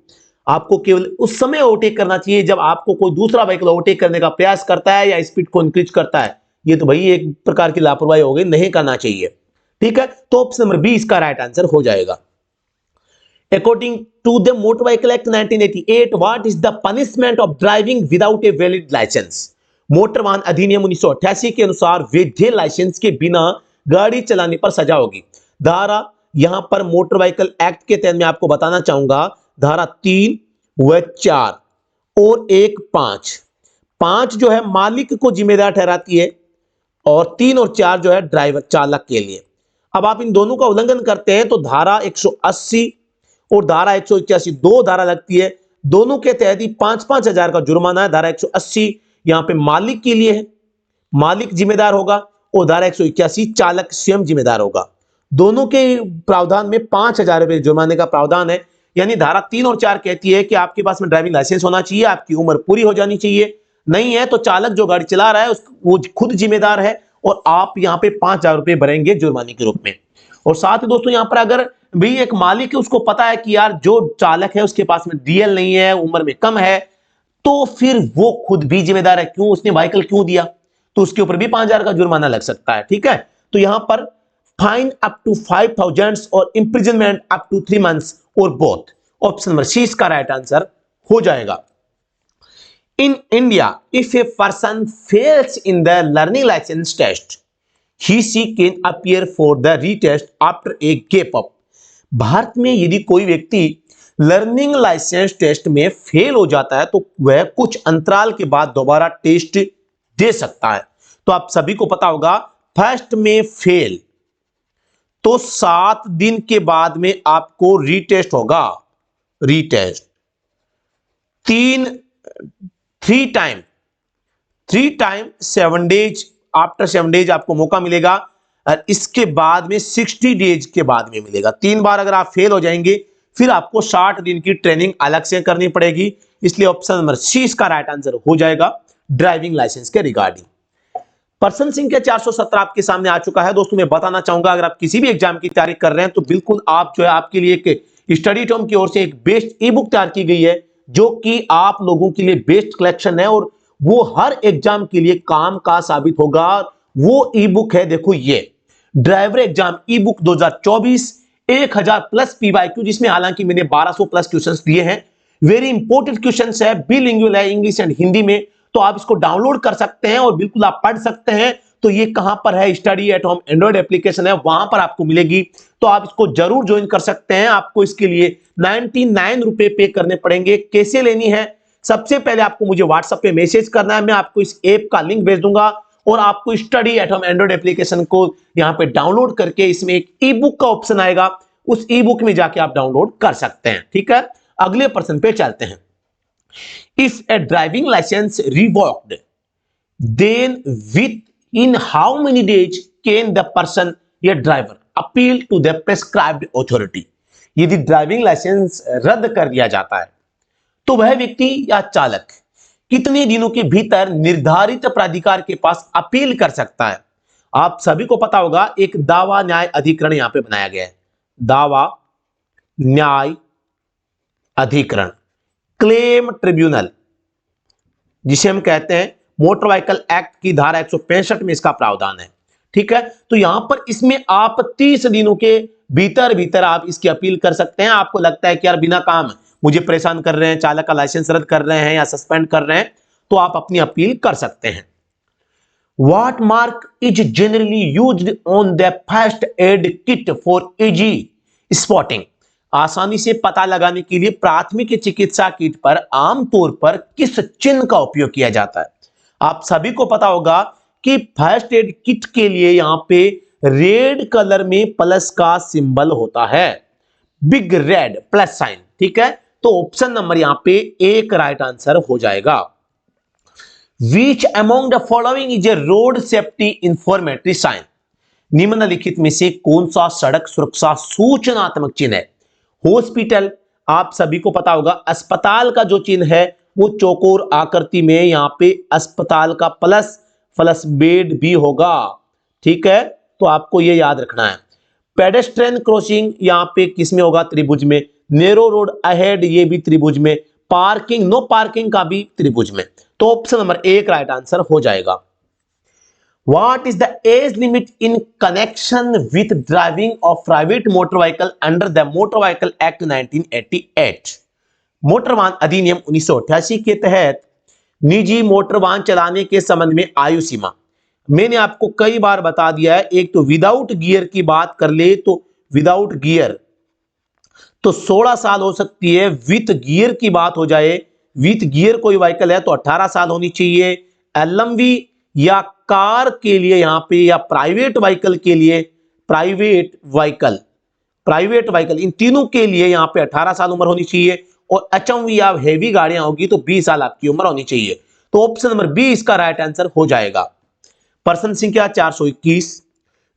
आपको केवल उस समय ओवरटेक करना चाहिए जब आपको कोई दूसरा व्हीकल ओवरटेक करने का प्रयास करता है या स्पीड को इंक्रीज करता है। ये तो भाई एक प्रकार की लापरवाही हो गई, नहीं करना चाहिए। ठीक है, तो ऑप्शन नंबर बी इसका राइट आंसर हो जाएगा। According to the Motor Vehicle Act 1988, what is the punishment of driving without a valid license? Motor वाहन अधिनियम 1988 के अनुसार वैध लाइसेंस के बिना गाड़ी चलाने पर सजा होगी। धारा यहां पर मोटर व्हीकल एक्ट के तहत मैं आपको बताना चाहूंगा, धारा 3 व 4 और 1 5, 5 जो है मालिक को जिम्मेदार ठहराती है और 3 और 4 जो है ड्राइवर चालक के लिए। अब आप इन दोनों का उल्लंघन करते हैं तो धारा 180 और धारा 181 दो धारा लगती है, दोनों के तहत ही 5-5 हजार का जुर्माना है। धारा 180 यहां पे मालिक के लिए है, मालिक जिम्मेदार होगा, और धारा 181 चालक स्वयं जिम्मेदार होगा। दोनों के प्रावधान में 5,000 रुपए जुर्माने का प्रावधान है। यानी धारा 3 और 4 कहती है कि आपके पास में ड्राइविंग लाइसेंस होना चाहिए, आपकी उम्र पूरी हो जानी चाहिए, नहीं है तो चालक जो गाड़ी चला रहा है वो खुद जिम्मेदार है और आप यहां पे 5,000 रुपए भरेंगे जुर्माने के रूप में। और साथ ही दोस्तों यहां पर अगर भी एक मालिक है, उसको पता है कि यार जो चालक है उसके पास में डीएल नहीं है, उम्र में कम है, तो फिर वो खुद भी जिम्मेदार है, क्यों उसने व्हीकल क्यों दिया, तो उसके ऊपर भी 5,000 का जुर्माना लग सकता है। ठीक है, तो यहां पर फाइन अप टू 5,000 और इंप्रिजनमेंट अप टू 3 मंथ्स और बोथ। ऑप्शन नंबर सी इसका राइट आंसर हो जाएगा। In India if a person fails in the learning licence test he can appear for the retest after a gap up, Bharat में यदि कोई व्यक्ति learning licence test में fail हो जाता है तो वह कुछ अंतराल के बाद दोबारा टेस्ट दे सकता है। तो आप सभी को पता होगा, फर्स्ट में फेल तो 7 दिन के बाद में आपको रीटेस्ट होगा, retest 3 time 7 days, after 7 days आपको मौका मिलेगा और इसके बाद में 60 डेज के बाद में मिलेगा। 3 बार अगर आप फेल हो जाएंगे फिर आपको 60 दिन की ट्रेनिंग अलग से करनी पड़ेगी, इसलिए ऑप्शन नंबर सी इसका राइट आंसर हो जाएगा ड्राइविंग लाइसेंस के रिगार्डिंग। प्रश्न संख्या 417 आपके सामने आ चुका है। दोस्तों मैं बताना चाहूंगा, अगर आप किसी भी एग्जाम की तैयारी कर रहे हैं तो बिल्कुल आप जो है आपके लिए एक स्टडी टॉम की ओर से एक बेस्ट ई बुक तैयार की गई है, जो कि आप लोगों के लिए बेस्ट कलेक्शन है और वो हर एग्जाम के लिए काम का साबित होगा। वो ई बुक है, देखो ये ड्राइवर एग्जाम ई बुक 2024, 1000 प्लस पीवाईक्यू, जिसमें हालांकि मैंने 1200 प्लस क्वेश्चंस दिए हैं। वेरी इंपॉर्टेंट क्वेश्चंस है, बिलिंगुअल है, इंग्लिश एंड हिंदी में, तो आप इसको डाउनलोड कर सकते हैं और बिल्कुल आप पढ़ सकते हैं। तो ये कहां पर है, study at home Android application है, वहां पर आपको मिलेगी, तो आप इसको जरूर ज्वाइन कर सकते हैं। आपको इसके लिए 99 रुपए पे करने पड़ेंगे। कैसे लेनी है, सबसे पहले आपको मुझे व्हाट्सएप पे मैसेज करना है, मैं आपको इस ऐप का लिंक भेज दूंगा और आपको study at home Android application को यहां पे डाउनलोड करके इसमें एक ई बुक का ऑप्शन आएगा, उस ई बुक में जाके आप डाउनलोड कर सकते हैं। ठीक है, अगले प्रश्न पे चलते हैं। If a driving licence revoked then within how many days can the person या driver appeal to the prescribed authority, यदि ड्राइविंग लाइसेंस रद्द कर दिया जाता है तो वह व्यक्ति या चालक कितने दिनों के भीतर निर्धारित प्राधिकार के पास अपील कर सकता है? आप सभी को पता होगा एक दावा न्याय अधिकरण यहां पे बनाया गया है। दावा न्याय अधिकरण, क्लेम ट्रिब्यूनल, जिसे हम कहते हैं मोटर व्हीकल एक्ट की धारा 165 में इसका प्रावधान है। ठीक है, तो यहां पर इसमें आप 30 दिनों के भीतर भीतर आप इसकी अपील कर सकते हैं। आपको लगता है कि यार बिना काम मुझे परेशान कर रहे हैं, चालक का लाइसेंस रद्द कर रहे हैं या सस्पेंड कर रहे हैं, तो आप अपनी अपील कर सकते हैं। What mark is generally used on the first aid kit for easy spotting? आसानी से पता लगाने के लिए प्राथमिक चिकित्सा किट पर आमतौर पर किस चिन्ह का उपयोग किया जाता है? आप सभी को पता होगा कि फर्स्ट एड किट के लिए यहां पे रेड कलर में प्लस का सिंबल होता है, बिग रेड प्लस साइन। ठीक है, तो ऑप्शन नंबर यहां पे एक राइट आंसर हो जाएगा। Which among the following is a road safety informatory sign? निम्नलिखित में से कौन सा सड़क सुरक्षा सूचनात्मक चिन्ह है? हॉस्पिटल, आप सभी को पता होगा अस्पताल का जो चिन्ह है वो चौकोर आकृति में यहां पे अस्पताल का प्लस प्लस बेड भी होगा। ठीक है, तो आपको ये याद रखना है। पेडेस्ट्रियन क्रॉसिंग यहां पे किसमें होगा? त्रिभुज में। नेरो रोड अहेड, ये भी त्रिभुज में। पार्किंग, नो पार्किंग का भी त्रिभुज में। तो ऑप्शन नंबर एक राइट आंसर हो जाएगा। What is the age limit in connection with driving of private motor vehicle under the Motor Vehicle Act 1988? Motor वाहन अधिनियम 1988 के तहत निजी मोटर वाहन चलाने के संबंध में आयु सीमा मैंने आपको कई बार बता दिया है। एक तो विदाउट गियर की बात कर ले तो विदाउट गियर तो 16 साल हो सकती है। विथ गियर की बात हो जाए, विथ गियर कोई व्हीकल है तो 18 साल होनी चाहिए। एलएमवी या कार के लिए यहां पे या प्राइवेट व्हीकल के लिए, प्राइवेट व्हीकल इन तीनों के लिए यहां पे 18 साल उम्र होनी चाहिए। और एचएमवी या हेवी गाड़ियां होगी तो 20 साल आपकी उम्र होनी चाहिए। तो ऑप्शन नंबर बी इसका राइट आंसर हो जाएगा। प्रश्न संख्या 421,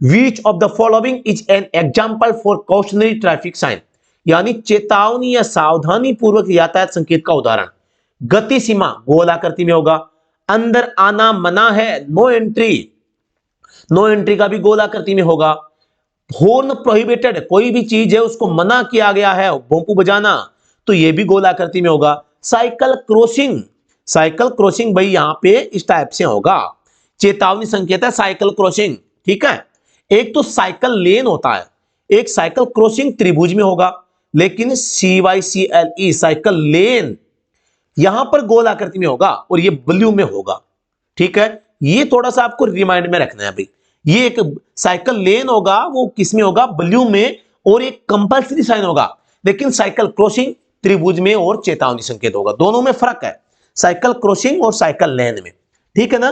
which of the following is an example for cautionary traffic sign? यानी चेतावनी या सावधानी पूर्वक यातायात संकेत का उदाहरण। गति सीमा गोल आकृति में होगा। अंदर आना मना है, नो एंट्री, नो एंट्री का भी गोल आकृति में होगा। हॉर्न प्रोहिबिटेड, कोई भी चीज है उसको मना किया गया है, भोंपू बजाना, तो ये भी गोल आकृति में होगा। साइकिल क्रॉसिंग, साइकिल क्रॉसिंग भाई यहां पे इस टाइप से होगा। चेतावनी संकेत है साइकिल क्रॉसिंग। ठीक है, एक तो साइकिल लेन होता है, एक साइकिल क्रॉसिंग त्रिभुज में होगा, लेकिन CYCLE साइकिल लेन यहां पर गोल आकृति में होगा और ये ब्लू में होगा। ठीक है, ये थोड़ा सा आपको रिमाइंड में रखना है भाई। ये एक साइकिल लेन होगा, वो किसमें होगा? ब्लू में, और एक कंपल्सरी साइन होगा। लेकिन साइकिल क्रॉसिंग त्रिभुज में और चेतावनी संकेत होगा। दोनों में फर्क है, साइकिल क्रॉसिंग और साइकिल लेन में। ठीक है ना।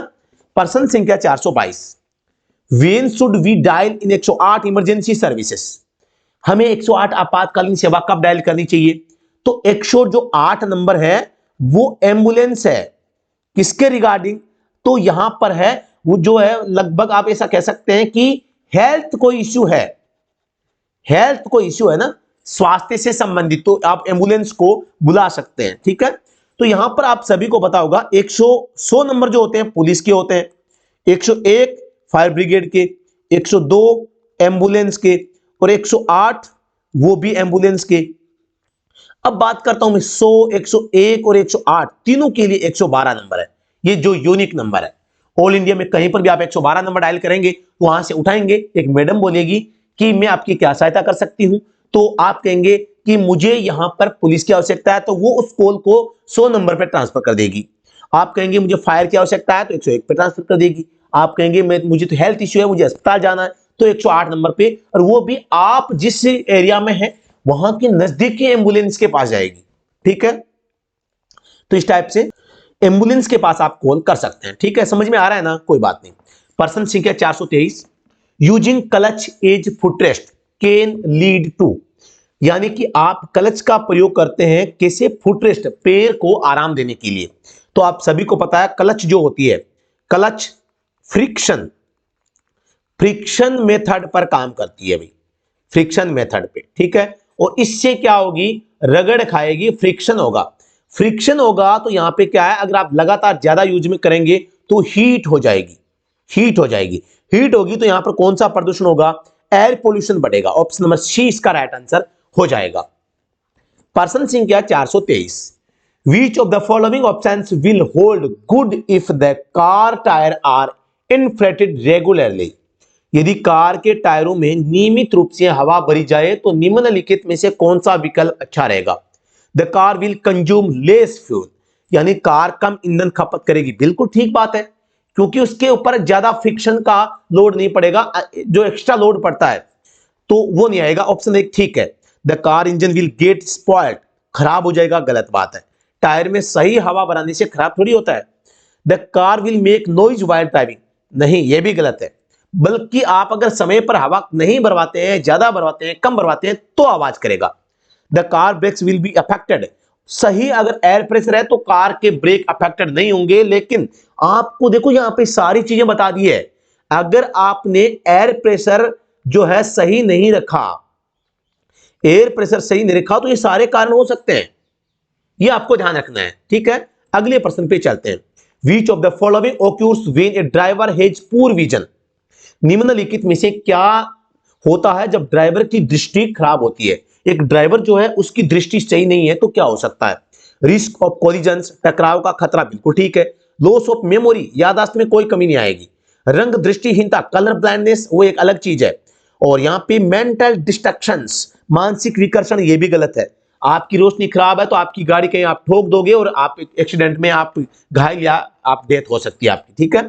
प्रश्न संख्या 422, when should we dial in 108 emergency services? हमें 108 आपातकालीन सेवा कब डायल करनी चाहिए? तो 108 नंबर है वो एम्बुलेंस है। किसके रिगार्डिंग? तो यहां पर है वो जो है लगभग आप ऐसा कह सकते हैं कि हेल्थ कोई इश्यू है, हेल्थ कोई इश्यू है ना, स्वास्थ्य से संबंधित, तो आप एम्बुलेंस को बुला सकते हैं। ठीक है, तो यहां पर आप सभी को पता होगा 100 नंबर जो होते हैं पुलिस के होते हैं, 101 फायर ब्रिगेड के, 102 एम्बुलेंस के और 108 वो भी एम्बुलेंस के। अब बात करता हूं मैं 100, 101 और 108 तीनों के लिए 112 नंबर है, ये जो यूनिक नंबर है। ऑल इंडिया में कहीं पर भी आप 112 नंबर डायल करेंगे तो वहां से उठाएंगे, एक मैडम बोलेगी कि मैं आपकी क्या सहायता कर सकती हूं, तो आप कहेंगे कि मुझे यहां पर पुलिस की आवश्यकता है, तो वो उस कॉल को 100 नंबर पर ट्रांसफर कर देगी। आप कहेंगे मुझे फायर की आवश्यकता है तो 101 पे ट्रांसफर कर देगी। आप कहेंगे मुझे तो हेल्थ इश्यू है, मुझे अस्पताल जाना है, तो 108 नंबर पे, और वो भी आप जिस एरिया में है वहां के नजदीकी एम्बुलेंस के पास जाएगी। ठीक है, तो इस टाइप से एम्बुलेंस के पास आप कॉल कर सकते हैं। ठीक है, समझ में आ रहा है ना, कोई बात नहीं। प्रश्न संख्या 423, using clutch as footrest can lead to? यानी कि आप क्लच का प्रयोग करते हैं कैसे? फुटरेस्ट, पैर को आराम देने के लिए। तो आप सभी को पता है क्लच जो होती है, क्लच फ्रिक्शन मेथड पर काम करती है भाई, फ्रिक्शन मेथड पे। ठीक है, और इससे क्या होगी? रगड़ खाएगी, फ्रिक्शन होगा। फ्रिक्शन होगा तो यहां पे क्या है, अगर आप लगातार ज्यादा यूज में करेंगे तो हीट हो जाएगी, हीट हो जाएगी। हीट होगी तो यहां पर कौन सा प्रदूषण होगा, एयर पोल्यूशन बढ़ेगा। ऑप्शन नंबर सी इसका राइट आंसर हो जाएगा। प्रश्न संख्या 423, which of the following options will hold good if the car tyres are inflated regularly. यदि कार के टायरों में नियमित रूप से हवा भरी जाए तो निम्नलिखित में से कौन सा विकल्प अच्छा रहेगा। The car will consume less fuel, यानी कार कम ईंधन खपत करेगी। बिल्कुल ठीक बात है, क्योंकि उसके ऊपर ज्यादा फ्रिक्शन का लोड नहीं पड़ेगा, जो एक्स्ट्रा लोड पड़ता है तो वो नहीं आएगा। ऑप्शन एक ठीक है। The car engine will get spoiled, खराब हो जाएगा, गलत बात है। टायर में सही हवा भराने से खराब थोड़ी होता है। The car will make noise while driving, नहीं, यह भी गलत है। बल्कि आप अगर समय पर हवा नहीं भरवाते हैं, ज्यादा भरवाते हैं, कम भरवाते हैं तो आवाज करेगा। The car brakes will be affected, सही अगर एयर प्रेशर है तो कार के ब्रेक अफेक्टेड नहीं होंगे। लेकिन आपको देखो यहां पे सारी चीजें बता दी है। अगर आपने एयर प्रेशर जो है सही नहीं रखा, एयर प्रेशर सही नहीं रखा, तो ये सारे कारण हो सकते हैं, ये आपको ध्यान रखना है। ठीक है, अगले प्रश्न पे चलते हैं। Which of the following occurs when a driver has poor vision. निम्नलिखित में से क्या होता है जब ड्राइवर की दृष्टि खराब होती है। एक ड्राइवर जो है उसकी दृष्टि सही नहीं है तो क्या हो सकता है। रिस्क ऑफ कोलिजन्स, टकराव का खतरा, बिल्कुल ठीक है। लॉस ऑफ मेमोरी, याददाश्त में कोई कमी नहीं आएगी। रंग दृष्टिहीनता, कलर ब्लाइंडनेस, वो एक अलग चीज है। और यहाँ पे मेंटल डिस्ट्रक्शंस, मानसिक विकर्षण, ये भी गलत है। आपकी रोशनी खराब है तो आपकी गाड़ी कहीं आप ठोक दोगे और आप एक्सीडेंट में आप घायल या आप डेथ हो सकती है आपकी। ठीक है,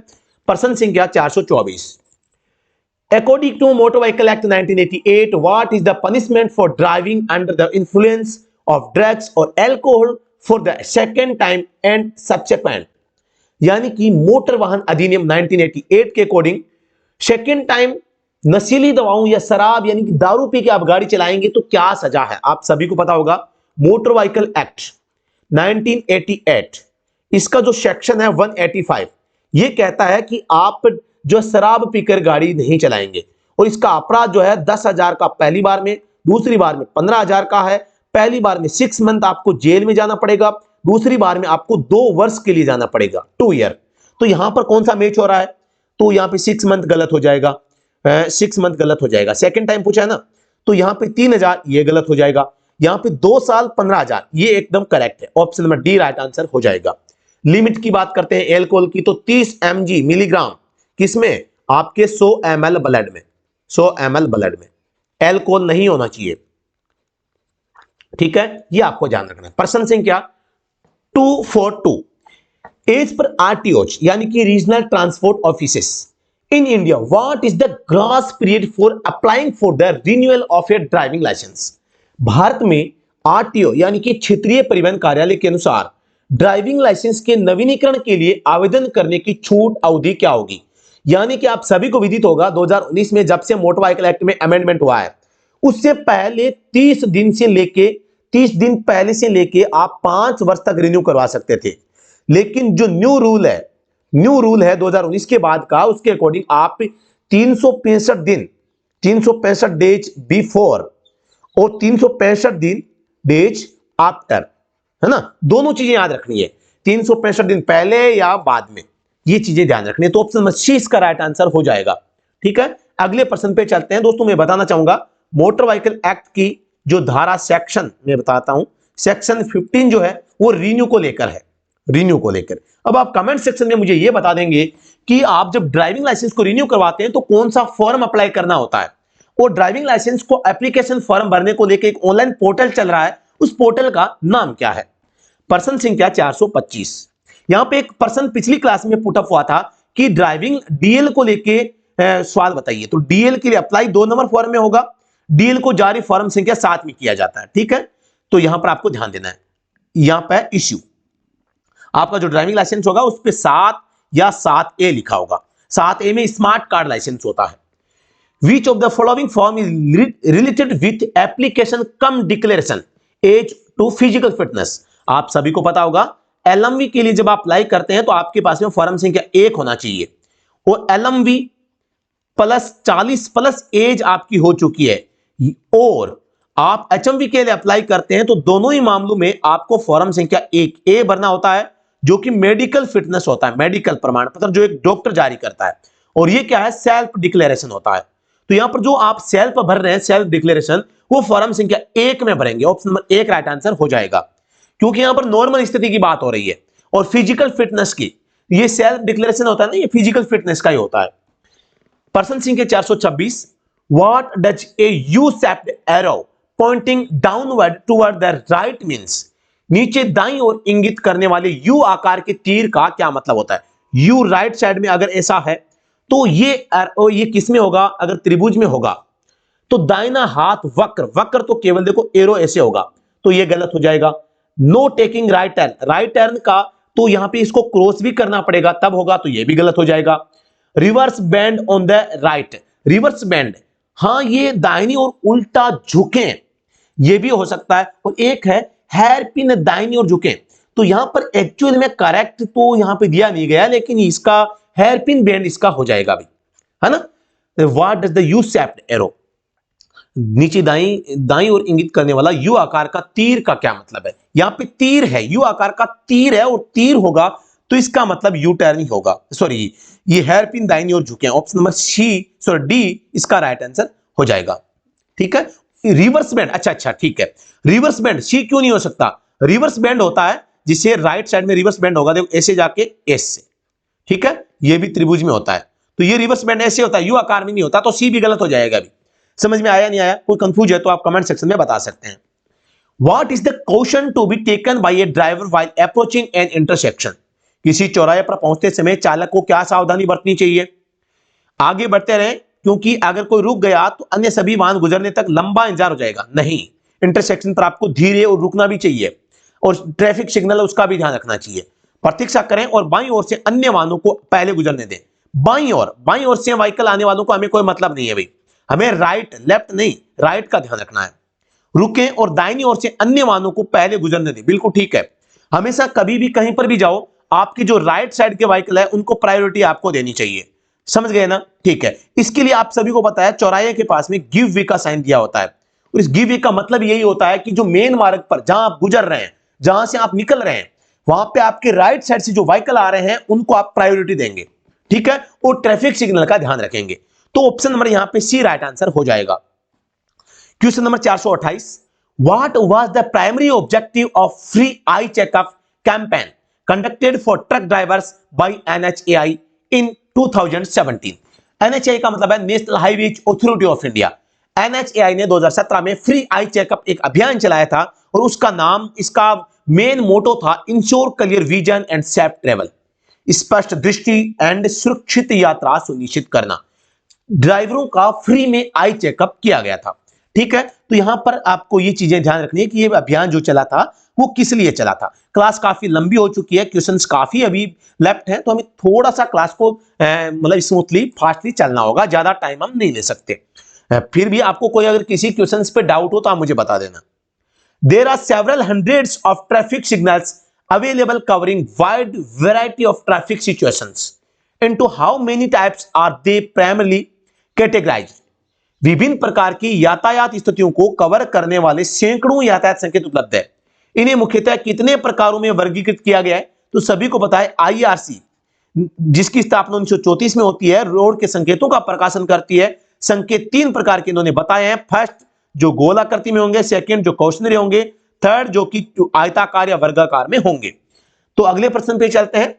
प्रश्न संख्या 424, according to Motor Vehicle Act 1988, what is the punishment for driving under the influence of drugs or alcohol for the second time and subsequent। यानी कि मोटर वाहन अधिनियम 1988 के अकॉर्डिंग सेकेंड टाइम नशीली दवाओं या शराब यानी कि दारू पी के आप गाड़ी चलाएंगे तो क्या सजा है। आप सभी को पता होगा, मोटर व्हीकल एक्ट 1988 इसका जो सेक्शन है 185 ये कहता है कि आप जो शराब पीकर गाड़ी नहीं चलाएंगे। और इसका अपराध जो है 10,000 का पहली बार में, दूसरी बार में 15,000 का है। पहली बार में 6 मंथ आपको जेल में जाना पड़ेगा, दूसरी बार में आपको 2 वर्ष के लिए जाना पड़ेगा, 2 ईयर। तो यहां पर कौन सा मैच हो रहा है, तो यहां पे 6 मंथ गलत हो जाएगा, 6 मंथ गलत हो जाएगा। सेकंड टाइम पूछा है ना, तो यहां पे 3,000 ये गलत हो जाएगा। यहां पे 2 साल 15,000 ये एकदम करेक्ट है। Option number D right answer हो जाएगा। लिमिट की बात करते हैं एल्कोहल की, तो 30 mg मिलीग्राम किसमें, आपके 100 ml ब्लड में, 100 ml ब्लड में एल्कोहल नहीं होना चाहिए। ठीक है, ये आपको ध्यान रखना है। प्रश्न संख्या 242, एज पर आरटीओ यानी कि regional transport offices in India, what is the grass period for applying for the renewal of your driving licence. भारत में आरटीओ यानी कि क्षेत्रीय परिवहन कार्यालय के अनुसार ड्राइविंग लाइसेंस के नवीनीकरण के लिए आवेदन करने की छूट अवधि क्या होगी। यानी कि आप सभी को विदित होगा 2019 में जब से मोटर व्हीकल एक्ट में अमेंडमेंट हुआ है, उससे पहले 30 दिन पहले से लेके आप 5 वर्ष तक रिन्यू करवा सकते थे। लेकिन जो न्यू रूल है 2019 के बाद का, उसके अकॉर्डिंग आप 365 डेज बिफोर और 365 दिन डेज आफ्टर, है ना, दोनों चीजें याद रखनी है, 365 दिन पहले या बाद में, ये चीजें ध्यान रखनी है। तो ऑप्शन नंबर सी इसका राइट आंसर हो जाएगा। ठीक है, अगले प्रश्न पे चलते हैं। दोस्तों मैं बताना चाहूंगा मोटर व्हीकल एक्ट की जो धारा सेक्शन में बताता हूं, सेक्शन 15 जो है वो रिन्यू को लेकर है, रिन्यू को लेकर। अब आप कमेंट सेक्शन में मुझे ये बता देंगे कि आप जब ड्राइविंग लाइसेंस को रिन्यू करवाते हैं तो कौन सा फॉर्म अप्लाई करना होता है। और ड्राइविंग लाइसेंस को एप्लीकेशन फॉर्म भरने को लेकर एक ऑनलाइन पोर्टल चल रहा है, उस पोर्टल का नाम क्या है। प्रश्न संख्या 425, यहां पे एक प्रश्न पिछली क्लास में पुटअप हुआ था कि ड्राइविंग डीएल को लेके सवाल बताइए। तो डीएल के लिए अप्लाई 2 नंबर फॉर्म में होगा, डीएल को जारी फॉर्म संख्या 7 में किया जाता है। ठीक है, तो यहां पर आपको ध्यान देना है, यहां पर इश्यू आपका जो ड्राइविंग लाइसेंस होगा उस पर 7 या 7A लिखा होगा। 7A में स्मार्ट कार्ड लाइसेंस होता है। Which of the following form is related with application cum declaration as to physical fitness. आप सभी को पता होगा एलएमवी के लिए जब आप अप्लाई करते हैं तो आपके पास में फॉर्म संख्या 1 होना चाहिए, और एलएमवी +40 प्लस एज आपकी हो चुकी है और आप एचएमवी के लिए अप्लाई करते हैं तो दोनों ही मामलों में आपको फॉर्म संख्या 1A भरना होता है, जो कि मेडिकल फिटनेस होता है, मेडिकल प्रमाण पत्र जो एक डॉक्टर जारी करता है, और ये क्या है, सेल्फ डिक्लेरेशन होता है। तो यहां पर जो आप सेल्फ भर रहे हैं सेल्फ डिक्लेरेशन, वो फॉर्म संख्या 1 में भरेंगे। ऑप्शन नंबर 1 राइट आंसर हो जाएगा, क्योंकि यहां पर नॉर्मल स्थिति की बात हो रही है और फिजिकल फिटनेस की। ये सेल्फ डिक्लेरेशन होता है ना, ये फिजिकल फिटनेस का ही होता है। प्रश्न संख्या 426, what does a U shaped arrow pointing downward toward the right means? नीचे दाईं ओर इंगित करने वाले यू आकार के तीर का क्या मतलब होता है? यू राइट साइड में अगर ऐसा है तो ये किस में होगा? अगर त्रिभुज में होगा तो दाहिना हाथ वक्र, वक्र तो केवल देखो एरो ऐसे होगा, तो ये गलत हो जाएगा। Know taking right turn, right turn का तो यहां पे इसको क्रॉस भी करना पड़ेगा तब होगा, तो ये भी गलत हो जाएगा। Reverse band on the right, reverse band, हां ये दाहिनी ओर उल्टा झुके, ये भी हो सकता है। और एक है हेयर पिन दाहिनी ओर झुके, तो यहां पर एक्चुअल में करेक्ट तो यहां पे दिया नहीं गया, लेकिन इसका हेयर पिन बैंड इसका हो जाएगा भी, है ना। What does the you shaped arrow, नीचे दाईं ओर इंगित करने वाला यू आकार का तीर का क्या मतलब है? यहां पे तीर है, यू आकार का तीर है और तीर होगा तो इसका मतलब यू टर्न ही होगा। सॉरी, ये हेयर पिन दाईं ओर झुके हैं। ऑप्शन नंबर डी इसका राइट आंसर हो जाएगा। ठीक है, रिवर्स बैंड, अच्छा ठीक है, रिवर्स बैंड सी क्यों नहीं हो सकता? रिवर्स बैंड होता है जिसे राइट साइड में रिवर्स बैंड होगा, देखो ऐसे जाके ऐसे, ठीक है, ये भी त्रिभुज में होता है, तो ये रिवर्स बैंड ऐसे होता है, यू आकार में नहीं होता, तो सी भी गलत हो जाएगा अभी। समझ में आया नहीं आया? कोई कंफ्यूज है तो आप कमेंट सेक्शन में बता सकते हैं। What is the caution to be taken by a driver while approaching an intersection? किसी चौराहे पर पहुंचते समय चालक को क्या सावधानी बरतनी चाहिए? आगे बढ़ते रहें, क्योंकि अगर कोई रुक गया तो अन्य सभी वाहन गुजरने तक लंबा इंतजार हो जाएगा। नहीं, इंटरसेक्शन पर आपको धीरे और रुकना भी चाहिए, और ट्रैफिक सिग्नल उसका भी ध्यान रखना चाहिए। प्रतीक्षा करें और बाईं ओर से अन्य वाहनों को पहले गुजरने दें। बाईं ओर से व्हीकल आने वालों को हमें कोई मतलब नहीं है भाई, हमें राइट लेफ्ट नहीं, राइट का ध्यान रखना है। रुकें और दाहिनी ओर से अन्य वाहनों को पहले गुजरने दें, बिल्कुल ठीक है। हमेशा कभी भी कहीं पर भी जाओ, आपकी जो राइट साइड के व्हीकल है उनको प्रायोरिटी आपको देनी चाहिए। समझ गए ना? ठीक है, इसके लिए आप सभी को पता है चौराहे के पास में गिव वे का साइन दिया होता है, और इस गिव वे का मतलब यही होता है कि जो मेन मार्ग पर जहां आप गुजर रहे हैं, जहां से आप निकल रहे हैं, वहां पे आपके राइट साइड से जो व्हीकल आ रहे हैं उनको आप प्रायोरिटी देंगे, ठीक है, और ट्रैफिक सिग्नल का ध्यान रखेंगे। तो ऑप्शन नंबर यहां पे सी राइट आंसर हो जाएगा। Question number 428, what was the primary objective of free eye checkup campaign conducted for truck drivers by NHAI in 2017? NHAI का मतलब है national highways authority of India. NHAI ने 2017 में फ्री आई चेकअप एक अभियान चलाया था, और उसका नाम, इसका मेन मोटो था ensure clear vision and safe travel, स्पष्ट दृष्टि एंड सुरक्षित यात्रा सुनिश्चित करना। ड्राइवरों का फ्री में आई चेकअप किया गया था, ठीक है। तो यहां पर आपको ये चीजें ध्यान रखनी है कि ये अभियान जो चला था वो किस लिए चला था। क्लास काफी लंबी हो चुकी है, क्वेश्चंस काफी अभी लेफ्ट हैं, तो हमें थोड़ा सा क्लास को मतलब स्मूथली फास्टली चलना होगा, ज्यादा टाइम हम नहीं ले सकते। फिर भी आपको कोई अगर किसी क्वेश्चंस पे डाउट हो तो आप मुझे बता देना। There are several hundreds of traffic signals available covering wide variety of traffic situations. Into how many types are they primarily categorized? विभिन्न प्रकार की यातायात स्थितियों को कवर करने वाले सैकड़ों यातायात संकेत उपलब्ध है। इन्हें मुख्यतः कितने प्रकारों में वर्गीकृत किया गया है? तो सभी को पता है आईआरसी, जिसकी स्थापना 1934 में होती है, रोड के संकेतों का प्रकाशन करती है। संकेत 3 प्रकार के इन्होंने बताए हैं। फर्स्ट जो गोलाकृति में होंगे, सेकंड जो क्वेश्चनरी होंगे, थर्ड जो कि आयताकार या वर्गाकार में होंगे। तो अगले प्रश्न पे चलते हैं।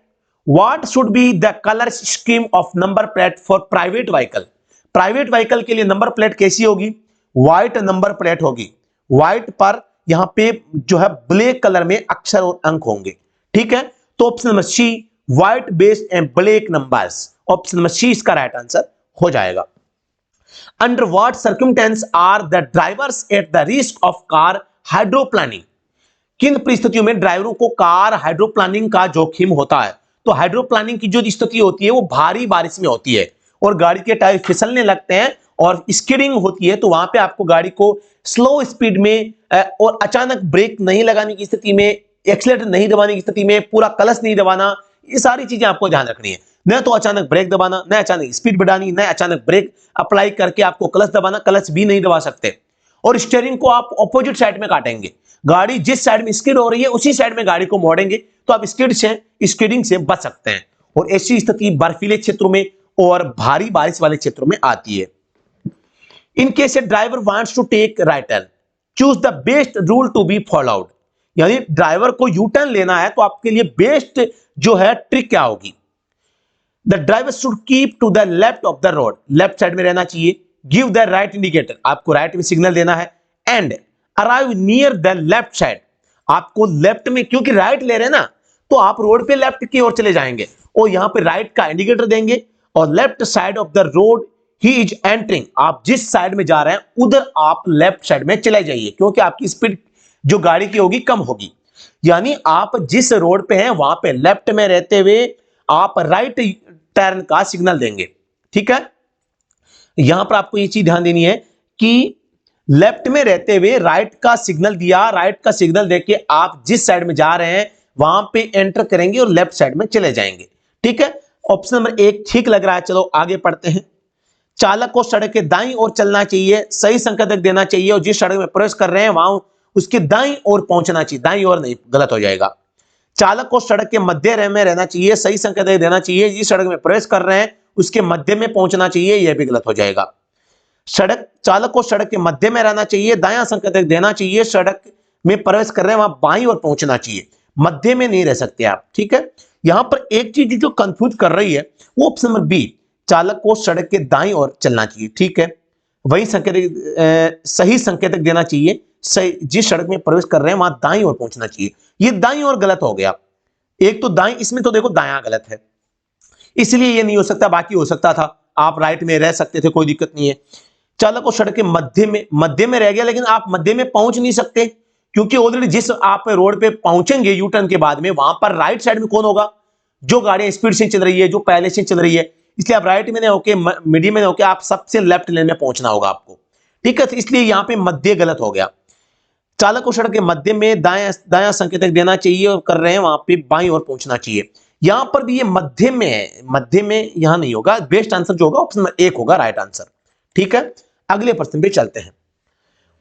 What should be the colour scheme of number plate for private vehicle? Private vehicle के लिए नंबर प्लेट कैसी होगी? व्हाइट नंबर प्लेट होगी। व्हाइट पर यहां पे जो है ब्लैक कलर में अक्षर और अंक होंगे, ठीक है। तो option number C, white based and black numbers, option number C इसका राइट आंसर हो जाएगा। Under what circumstances are the drivers at the risk of car hydroplaning? किन परिस्थितियों में ड्राइवरों को कार हाइड्रोप्लानिंग का जोखिम होता है? तो हाइड्रोप्लानिंग की जो स्थिति होती है वो भारी बारिश में होती है, और गाड़ी के टायर फिसलने लगते हैं और स्किडिंग होती है, तो वहां पे आपको गाड़ी को स्लो स्पीड में और अचानक ब्रेक नहीं लगाने की स्थिति में, एक्सीलरेटर नहीं दबाने की स्थिति में, पूरा क्लच नहीं दबाना, ये सारी चीजें आपको ध्यान रखनी है। न तो अचानक ब्रेक दबाना, न अचानक स्पीड बढ़ानी, न अचानक ब्रेक अप्लाई करके आपको क्लच दबाना, क्लच भी नहीं दबा सकते। और स्टीयरिंग को आप ऑपोजिट साइड में काटेंगे। गाड़ी जिस साइड में स्किड हो रही है उसी साइड में गाड़ी को मोड़ेंगे तो आप स्किडिंग से बच सकते हैं। और ऐसी स्थिति बर्फीले क्षेत्रों में और भारी बारिश वाले क्षेत्रों में आती है। In case a driver wants to take right turn, choose the best rule to be followed. यानी ड्राइवर को यू टर्न लेना है तो आपके लिए बेस्ट जो है ट्रिक क्या होगी? The driver should keep to the left of the road, left side में रहना चाहिए। गिव द राइट इंडिकेटर, आपको राइट में सिग्नल देना है। And arrive near the left side, आपको लेफ्ट में, क्योंकि राइट ले रहे हैं ना तो आप रोड पे लेफ्ट की ओर चले जाएंगे और यहां पे राइट का इंडिकेटर देंगे और left side of the road he is entering, आप जिस साइड में जा रहे हैं उधर आप लेफ्ट साइड में चले जाइए, क्योंकि आपकी स्पीड जो गाड़ी की होगी कम होगी। यानी आप जिस रोड पे हैं वहां पे लेफ्ट में रहते हुए आप राइट टर्न का सिग्नल देंगे। ठीक है, यहां पर आपको ये चीज ध्यान देनी है कि लेफ्ट में रहते हुए राइट का सिग्नल दिया, राइट का सिग्नल देके आप जिस साइड में जा रहे हैं वहां पे एंटर करेंगे और लेफ्ट साइड में चले जाएंगे। ठीक है, ऑप्शन नंबर 1 ठीक लग रहा है। चलो आगे पढ़ते हैं। चालक को सड़क के दाईं ओर चलना चाहिए, सही संकेतक देना चाहिए और जिस सड़क में प्रवेश कर रहे हैं वहां उसके दाईं ओर पहुंचना चाहिए, दाईं ओर नहीं, गलत हो जाएगा। चालक को सड़क के मध्य में रहना चाहिए, सही संकेतक देना चाहिए, जिस सड़क में प्रवेश कर रहे हैं उसके मध्य में पहुंचना चाहिए, यह भी गलत हो जाएगा। चालक को सड़क के मध्य में रहना चाहिए, दायां संकेतक देना चाहिए, सड़क में प्रवेश कर रहे हैं वहां बाईं ओर पहुंचना चाहिए, मध्य में नहीं रह सकते आप। ठीक है, यहां पर एक चीज जो कंफ्यूज कर रही है वो ऑप्शन नंबर बी, चालक को सड़क के दाईं ओर चलना चाहिए। ठीक है, वही संकेतक, सही संकेतक देना चाहिए, सही जिस सड़क में प्रवेश कर रहे हैं वहां दाईं ओर पहुंचना चाहिए। ये दाईं ओर गलत हो गया, एक तो दाईं, इसमें तो देखो दायां गलत है, इसलिए ये नहीं हो सकता, बाकी हो सकता था, आप राइट में रह सकते थे, कोई दिक्कत नहीं है। चालक को सड़क के मध्य में रह गया, लेकिन आप मध्य में पहुंच नहीं सकते क्योंकि ऑलरेडी जिस आप रोड पे पहुंचेंगे यू टर्न के बाद में वहां पर राइट साइड में कौन होगा? जो गाड़ियां स्पीड से चल रही है, जो पहले से चल रही है, इसलिए आप राइट में नहीं होके मीडियम में होके आप सबसे लेफ्ट लेन में पहुंचना होगा आपको। ठीक है, तो इसलिए यहां पे मध्य गलत हो गया। चालक को सड़क के मध्य में दायां संकेतक देना चाहिए और कर रहे हैं वहां पे बाईं ओर पहुंचना चाहिए। यहां पर भी ये मध्य में है, मध्य में यहां नहीं होगा, बेस्ट आंसर जो होगा ऑप्शन नंबर 1 होगा राइट आंसर। ठीक है, अगले प्रश्न पे चलते हैं।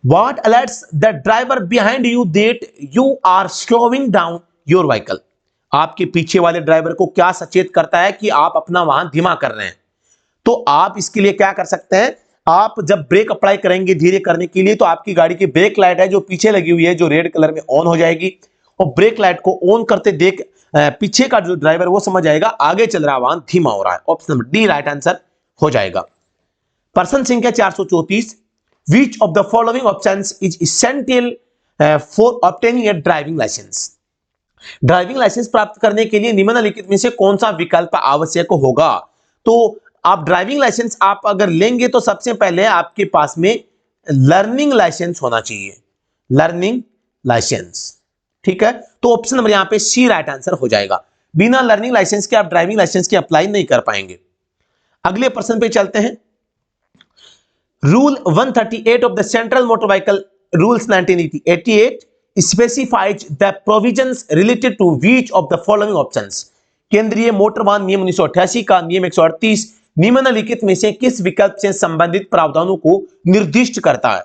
What alerts the driver behind you that you are slowing down your vehicle? आपके पीछे वाले ड्राइवर को क्या सचेत करता है कि आप अपना वाहन धीमा कर रहे हैं? तो आप इसके लिए क्या कर सकते हैं, आप जब ब्रेक अप्लाई करेंगे धीरे करने के लिए तो आपकी गाड़ी की ब्रेक लाइट है जो पीछे लगी हुई है जो रेड कलर में ऑन हो जाएगी और ब्रेक लाइट को ऑन करते देख पीछे का जो ड्राइवर वो समझ जाएगा आगे चल रहा वाहन धीमा हो रहा है। Option number D right answer हो जाएगा। प्रश्न संख्या 434, Which of the following options is essential for obtaining a driving license? Driving licence प्राप्त करने के लिए निम्नलिखित में से कौन सा विकल्प आवश्यक होगा? तो आप ड्राइविंग लाइसेंस आप अगर लेंगे तो सबसे पहले आपके पास में लर्निंग लाइसेंस होना चाहिए, लर्निंग लाइसेंस। ठीक है, तो ऑप्शन नंबर यहां पे सी राइट आंसर हो जाएगा। बिना लर्निंग लाइसेंस के आप ड्राइविंग लाइसेंस की अप्लाई नहीं कर पाएंगे। अगले प्रश्न पे चलते हैं। Rule 138 of the Central Motor Vehicle Rules 1988 specifies the provisions related to which of the following options? केंद्रीय मोटर वाहन नियम 1988 का नियम 138 निम्नलिखित में से किस विकल्प से संबंधित प्रावधानों को निर्दिष्ट करता है?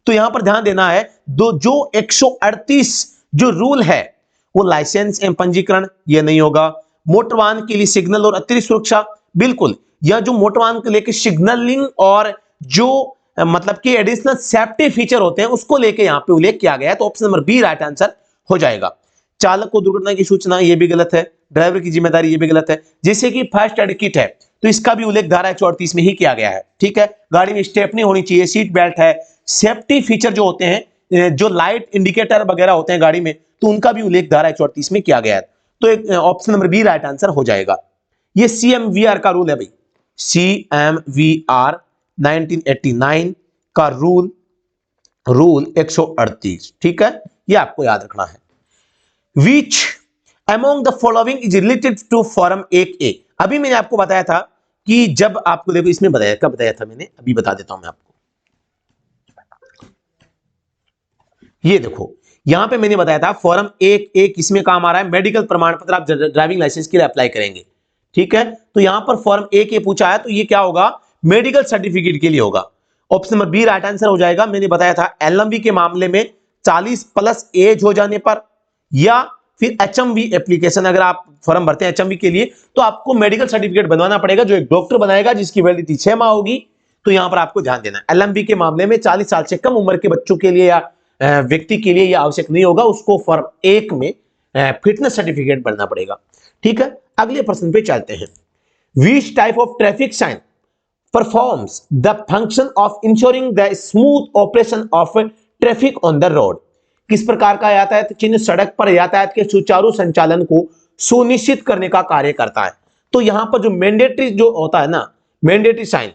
तो यहां पर ध्यान देना है, जो 138 जो रूल है वो लाइसेंस एवं पंजीकरण ये नहीं होगा। मोटर वाहन के लिए सिग्नल और अतिरिक्त सुरक्षा, बिल्कुल, यह जो मोटर वाहन को लेकर सिग्नलिंग और जो मतलब कि एडिशनल सेफ्टी फीचर होते हैं उसको लेके यहां पे उल्लेख किया गया है, तो option number B right answer हो जाएगा। चालक को दुर्घटना की सूचना ये भी गलत है, ड्राइवर की जिम्मेदारी ये भी गलत है। जैसे कि फर्स्ट एड किट है तो इसका भी उल्लेख धारा 138 में ही किया गया है। ठीक है, गाड़ी में स्टेपनी होनी चाहिए, सीट बेल्ट है, सेफ्टी फीचर जो होते हैं, जो लाइट इंडिकेटर वगैरह होते हैं गाड़ी में, तो उनका भी उल्लेख धारा 138 में किया गया है। तो option number B right answer हो जाएगा। ये CMVR का रूल है भाई, CMVR 1989 का रूल 138। ठीक है, ये आपको याद रखना है। Which among the following is related to form 1A? अभी मैंने आपको बताया था कि जब आपको देखो इसमें बताया, कब बताया था मैंने, अभी बता देता हूं मैं आपको। ये देखो यहां पे मैंने बताया था फॉर्म 1A किसमें काम आ रहा है? मेडिकल प्रमाण पत्र आप ड्राइविंग लाइसेंस के लिए अप्लाई करेंगे। ठीक है, तो यहां पर फॉर्म 1A पूछा है तो ये क्या होगा? मेडिकल सर्टिफिकेट के लिए होगा। Option number B right answer हो जाएगा। मैंने बताया था एलएमवी के मामले में 40 प्लस एज हो जाने पर, या फिर एचएमवी एप्लीकेशन, अगर आप फॉर्म भरते हैं एचएमवी के लिए तो आपको मेडिकल सर्टिफिकेट बनवाना पड़ेगा, जो एक डॉक्टर बनाएगा, जिसकी वैलिडिटी 6 माह होगी। तो यहां पर आपको ध्यान देना है, एलएमवी के मामले में 40 साल से कम उम्र के बच्चों के लिए या व्यक्ति के लिए यह आवश्यक नहीं होगा, उसको फॉर्म 1 में फिटनेस सर्टिफिकेट बनना पड़ेगा। ठीक है, अगले प्रश्न पे चलते हैं। Which type of traffic sign performs the function of ensuring the smooth operation of traffic on the road? किस प्रकार का यातायात चिन्ह सड़क पर यातायात के सुचारू संचालन को सुनिश्चित करने का कार्य करता है? तो यहां पर जो मैंडेटरी जो होता है ना, मैंडेटरी साइन,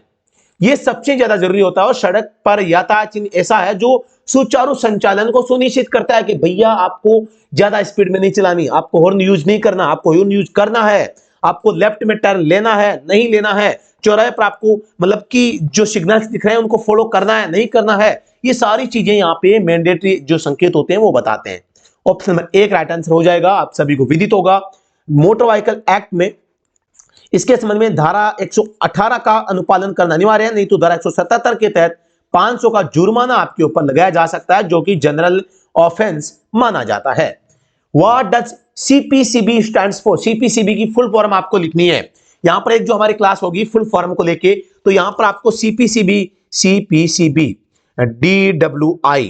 ये सबसे ज्यादा जरूरी होता है। और सड़क पर यातायात चिन्ह ऐसा है जो सुचारू संचालन को सुनिश्चित करता है कि भैया आपको ज्यादा स्पीड में नहीं चलानी, आपको हॉर्न यूज नहीं करना, आपको हॉर्न यूज करना है, आपको लेफ्ट में टर्न लेना है नहीं लेना है, चौराहे पर आपको मतलब कि जो सिग्नल्स दिख रहे हैं उनको फॉलो करना है नहीं करना है, ये सारी चीजें यहाँ पे मैंडेटरी जो संकेत होते हैं वो बताते हैं। ऑप्शन नंबर 1 राइट आंसर हो जाएगा, आप सभी को विदित होगा। मोटर व्हीकल एक्ट में इसके संबंध में धारा 118 का अनुपालन करना अनिवार्य है, नहीं तो धारा 177 के तहत 500 का जुर्माना आपके ऊपर लगाया जा सकता है, जो कि जनरल ऑफेंस माना जाता है। What does CPCB stands for? CPCB की फुल फॉर्म आपको लिखनी है। यहां पर एक जो हमारी क्लास होगी फुल फॉर्म को लेके, तो यहां पर आपको सीपीसीबी DWI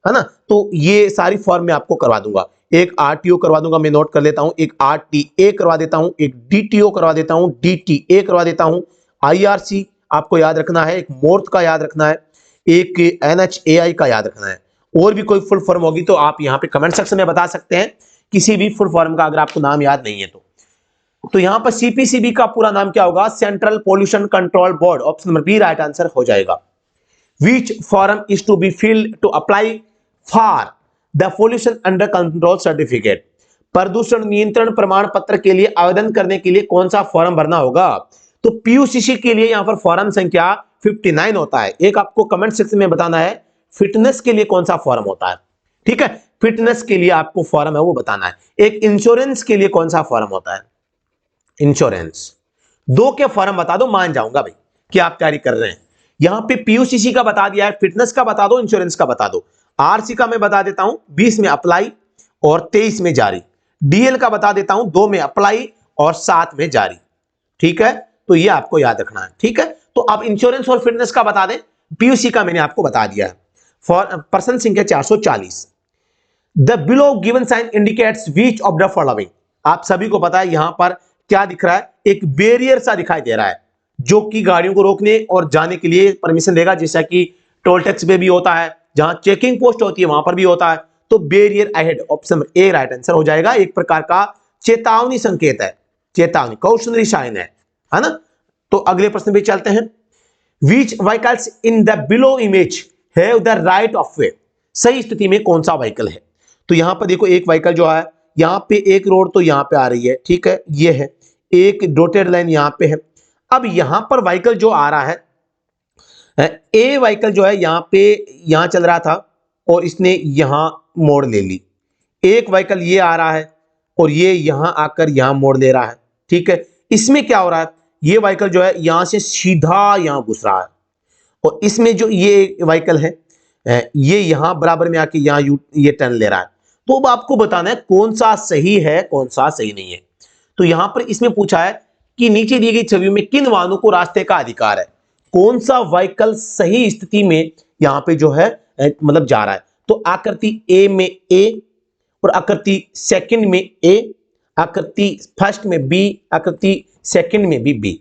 है ना, तो ये सारी फॉर्म में आपको करवा दूंगा। एक आरटीओ करवा दूंगा, मैं नोट कर लेता हूं, एक आरटीए करवा देता हूं, एक डीटीओ करवा देता हूं, डीटीए करवा देता हूं, आईआरसी आपको याद रखना है, एक मोर्थ का याद रखना है, एक एनएचएआई का याद रखना है। और भी कोई फुल फॉर्म होगी तो आप यहां पे कमेंट सेक्शन में बता सकते हैं, किसी भी फुल फॉर्म का अगर आपको नाम याद नहीं है तो यहां पर सीपीसीबी का पूरा नाम क्या होगा? Central pollution control board. Option number B right answer हो जाएगा। Which form is to be filled to apply for the pollution under control certificate? प्रदूषण नियंत्रण प्रमाण पत्र के लिए आवेदन करने के लिए कौन सा फॉर्म भरना होगा? तो पीयूसीसी के लिए यहां पर फॉर्म संख्या 59 होता है। एक आपको कमेंट सेक्शन में बताना है फिटनेस के लिए कौन सा फॉर्म होता है। ठीक है, फिटनेस के लिए आपको फॉर्म है वो बताना है। एक इंश्योरेंस के लिए कौन सा फॉर्म होता है? इंश्योरेंस। 2 के फॉर्म बता दो, मान जाऊंगा भाई कि आप तैयारी कर रहे हैं। यहां पे पीयूसीसी का बता दिया है, फिटनेस का बता दो, इंश्योरेंस का बता दो। आरसी का मैं बता देता हूं 20 में अप्लाई और 23 में जारी। डीएल का बता देता हूं 2 में अप्लाई और 7 में जारी। ठीक है, तो ये आपको याद रखना है। ठीक है, तो आप इंश्योरेंस और फिटनेस का बता दें, पीयूसी का मैंने आपको बता दिया है। फॉर पर्सन संख्या 440। The below given sign indicates which of the following? आप सभी को पता है यहां पर क्या दिख रहा है, एक बैरियर सा दिखाई दे रहा है जो कि गाड़ियों को रोकने और जाने के लिए परमिशन देगा, जैसा कि टोल टैक्स पे भी होता है, जहां चेकिंग पोस्ट होती है वहां पर भी होता है। तो barrier ahead, option A right answer हो जाएगा। एक प्रकार का चेतावनी संकेत है, चेतावनी कॉशनरी साइन है ना। तो अगले प्रश्न पे चलते हैं। Which vehicles in the below image have the right of way? सही स्थिति में कौन सा व्हीकल है? तो यहां पर देखो एक व्हीकल जो है, यहां पे एक रोड तो यहां पे आ रही है, ठीक है, ये है एक डॉटेड लाइन यहां पे है। अब यहां पर व्हीकल जो आ रहा है, ए व्हीकल जो है यहां पे यहां चल रहा था और इसने यहां मोड़ ले ली। एक व्हीकल ये आ रहा है और ये यहां आकर यहां मोड़ ले रहा है। ठीक है, इसमें क्या हो रहा है, ये व्हीकल जो है यहां से सीधा यहां घुस रहा है और इसमें जो ये व्हीकल है ये यहां बराबर में आके यहां ये टर्न ले रहा है। तो अब आपको बताना है कौन सा सही है कौन सा सही नहीं है। तो यहां पर इसमें पूछा है कि नीचे दी गई छवि में किन वाहनों को रास्ते का अधिकार है, कौन सा व्हीकल सही स्थिति में यहां पे जो है मतलब जा रहा है। तो आकृति ए में ए और आकृति सेकंड में ए, आकृति फर्स्ट में बी, आकृति सेकंड में भी बी।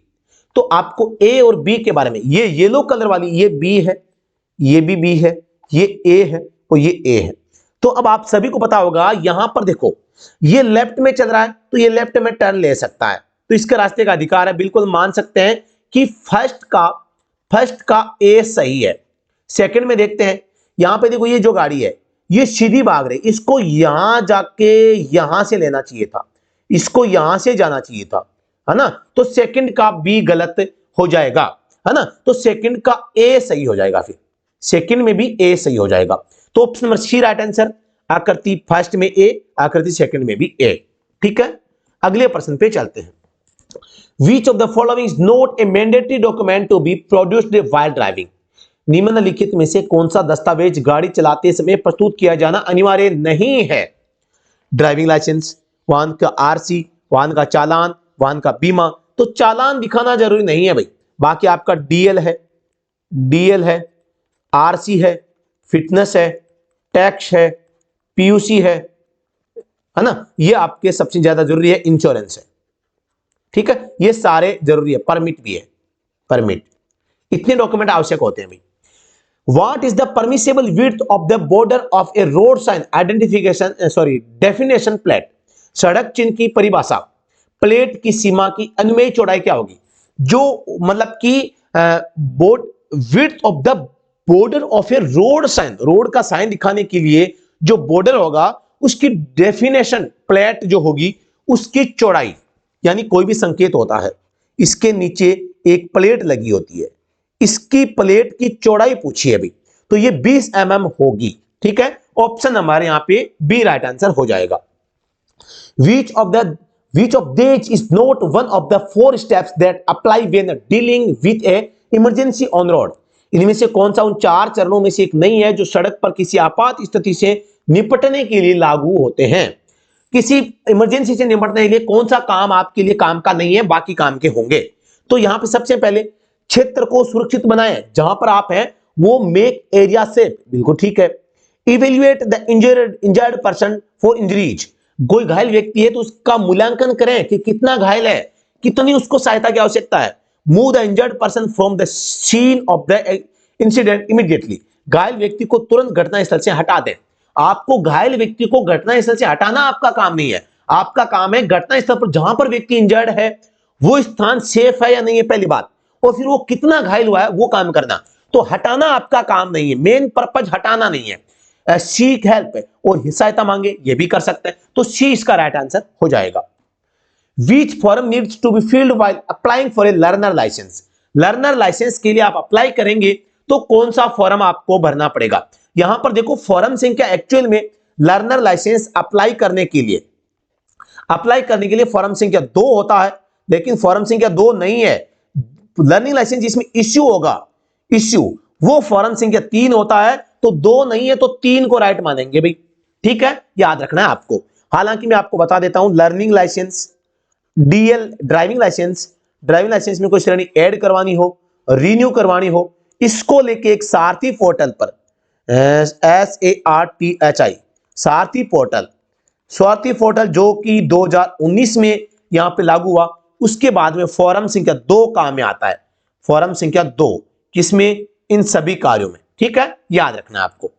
तो आपको ए और बी के बारे में, ये येलो कलर वाली ये बी है, ये भी बी है, ये ए है और ये ए है। तो अब आप सभी को पता होगा यहां पर देखो ये लेफ्ट में चल रहा है तो ये लेफ्ट में टर्न ले सकता है, तो इसका रास्ते का अधिकार है। बिल्कुल मान सकते हैं कि फर्स्ट का ए सही है। सेकंड में देखते हैं, यहां पे देखो ये जो गाड़ी है ये सीधी भाग रही, इसको यहां जाके यहां से लेना चाहिए था, इसको यहां से जाना चाहिए था, है ना। तो सेकंड का बी गलत हो जाएगा, है ना। तो सेकंड का ए सही हो जाएगा, फिर सेकंड में भी ए सही हो जाएगा। तो option number C right answer, आकृति फर्स्ट में ए, आकृति सेकंड में भी ए। ठीक है, अगले प्रश्न पे चलते हैं। Which of the following is not a mandatory document to be produced while driving? निम्नलिखित में से कौन सा दस्तावेज गाड़ी चलाते समय प्रस्तुत किया जाना अनिवार्य नहीं है? ड्राइविंग लाइसेंस, वाहन का आरसी, वाहन का चालान, वाहन का बीमा। तो चालान दिखाना जरूरी नहीं है भाई, बाकी आपका डीएल है, आरसी है, फिटनेस है, टैक्स है, पीयूसी है ना, ये आपके सबसे ज्यादा जरूरी है, इंश्योरेंस है। ठीक है, ये सारे जरूरी है, परमिट भी है, परमिट। इतने डॉक्यूमेंट आवश्यक होते हैं भाई। What is the permissible width of the border of a road sign identification definition plate? सड़क चिन्ह की परिभाषा, प्लेट की सीमा की अनुमेय चौड़ाई क्या होगी? जो मतलब कि board width of the border of a road sign, road का साइन दिखाने के लिए जो बॉर्डर होगा उसकी डेफिनेशन प्लेट जो होगी उसकी चौड़ाई, यानी कोई भी संकेत होता है इसके नीचे एक प्लेट लगी होती है, इसकी प्लेट की चौड़ाई पूछी है अभी, तो ये 20 mm होगी। ठीक है, ऑप्शन हमारे यहां पे बी राइट आंसर हो जाएगा। Which of these is not one of the 4 steps that apply when dealing with a emergency on road? इनमें से कौन सा उन 4 चरणों में से एक नहीं है जो सड़क पर किसी आपात स्थिति से निपटने के लिए लागू होते हैं? किसी इमरजेंसी से निपटने के लिए कौन सा काम आपके लिए काम का नहीं है, बाकी काम के होंगे? तो यहां पे सबसे पहले क्षेत्र को सुरक्षित बनाएं, जहां पर आप हैं वो मेक एरिया सेफ, बिल्कुल ठीक है। Evaluate the injured person for injuries, कोई घायल व्यक्ति है तो उसका मूल्यांकन करें कि कितना घायल है, कितनी उसको सहायता की आवश्यकता है। Move the injured person from the scene of the incident immediately, घायल व्यक्ति को तुरंत घटनास्थल से हटा दें। आपको घायल व्यक्ति को घटनास्थल से हटाना आपका काम नहीं है, आपका काम है घटनास्थल पर जहां पर व्यक्ति इंजर्ड है वो स्थान सेफ है या नहीं है पहली बात, और फिर वो कितना घायल हुआ है वो काम करना। तो हटाना आपका काम नहीं है, मेन पर्पज हटाना नहीं है। सीक हेल्प और सहायता मांगे ये भी कर सकते हैं, तो सी इसका राइट आंसर हो जाएगा। Which form needs to be filled while applying for a learner license? Learner licence के लिए आप अप्लाई करेंगे तो कौन सा फॉर्म आपको भरना पड़ेगा? यहां पर देखो फॉर्म संख्या एक्चुअल में लर्नर लाइसेंस अप्लाई करने के लिए फॉर्म संख्या 2 होता है, लेकिन फॉर्म संख्या 2 नहीं है। लर्निंग लाइसेंस जिसमें इश्यू होगा, वो फॉर्म संख्या 3 होता है, तो 2 नहीं है तो 3 को राइट मानेंगे भाई। ठीक है, याद रखना है आपको। हालांकि मैं आपको बता देता हूं, learning licence, DL driving licence में कोई श्रेणी ऐड करवानी हो, रिन्यू करवानी हो, इसको लेके एक सारथी पोर्टल पर SARTHI सारथी पोर्टल जो कि 2019 में यहां पे लागू हुआ, उसके बाद में फॉर्म संख्या 2 काम में आता है। फॉर्म संख्या 2 किसमें? इन सभी कार्यों में। ठीक है, याद रखना है आपको।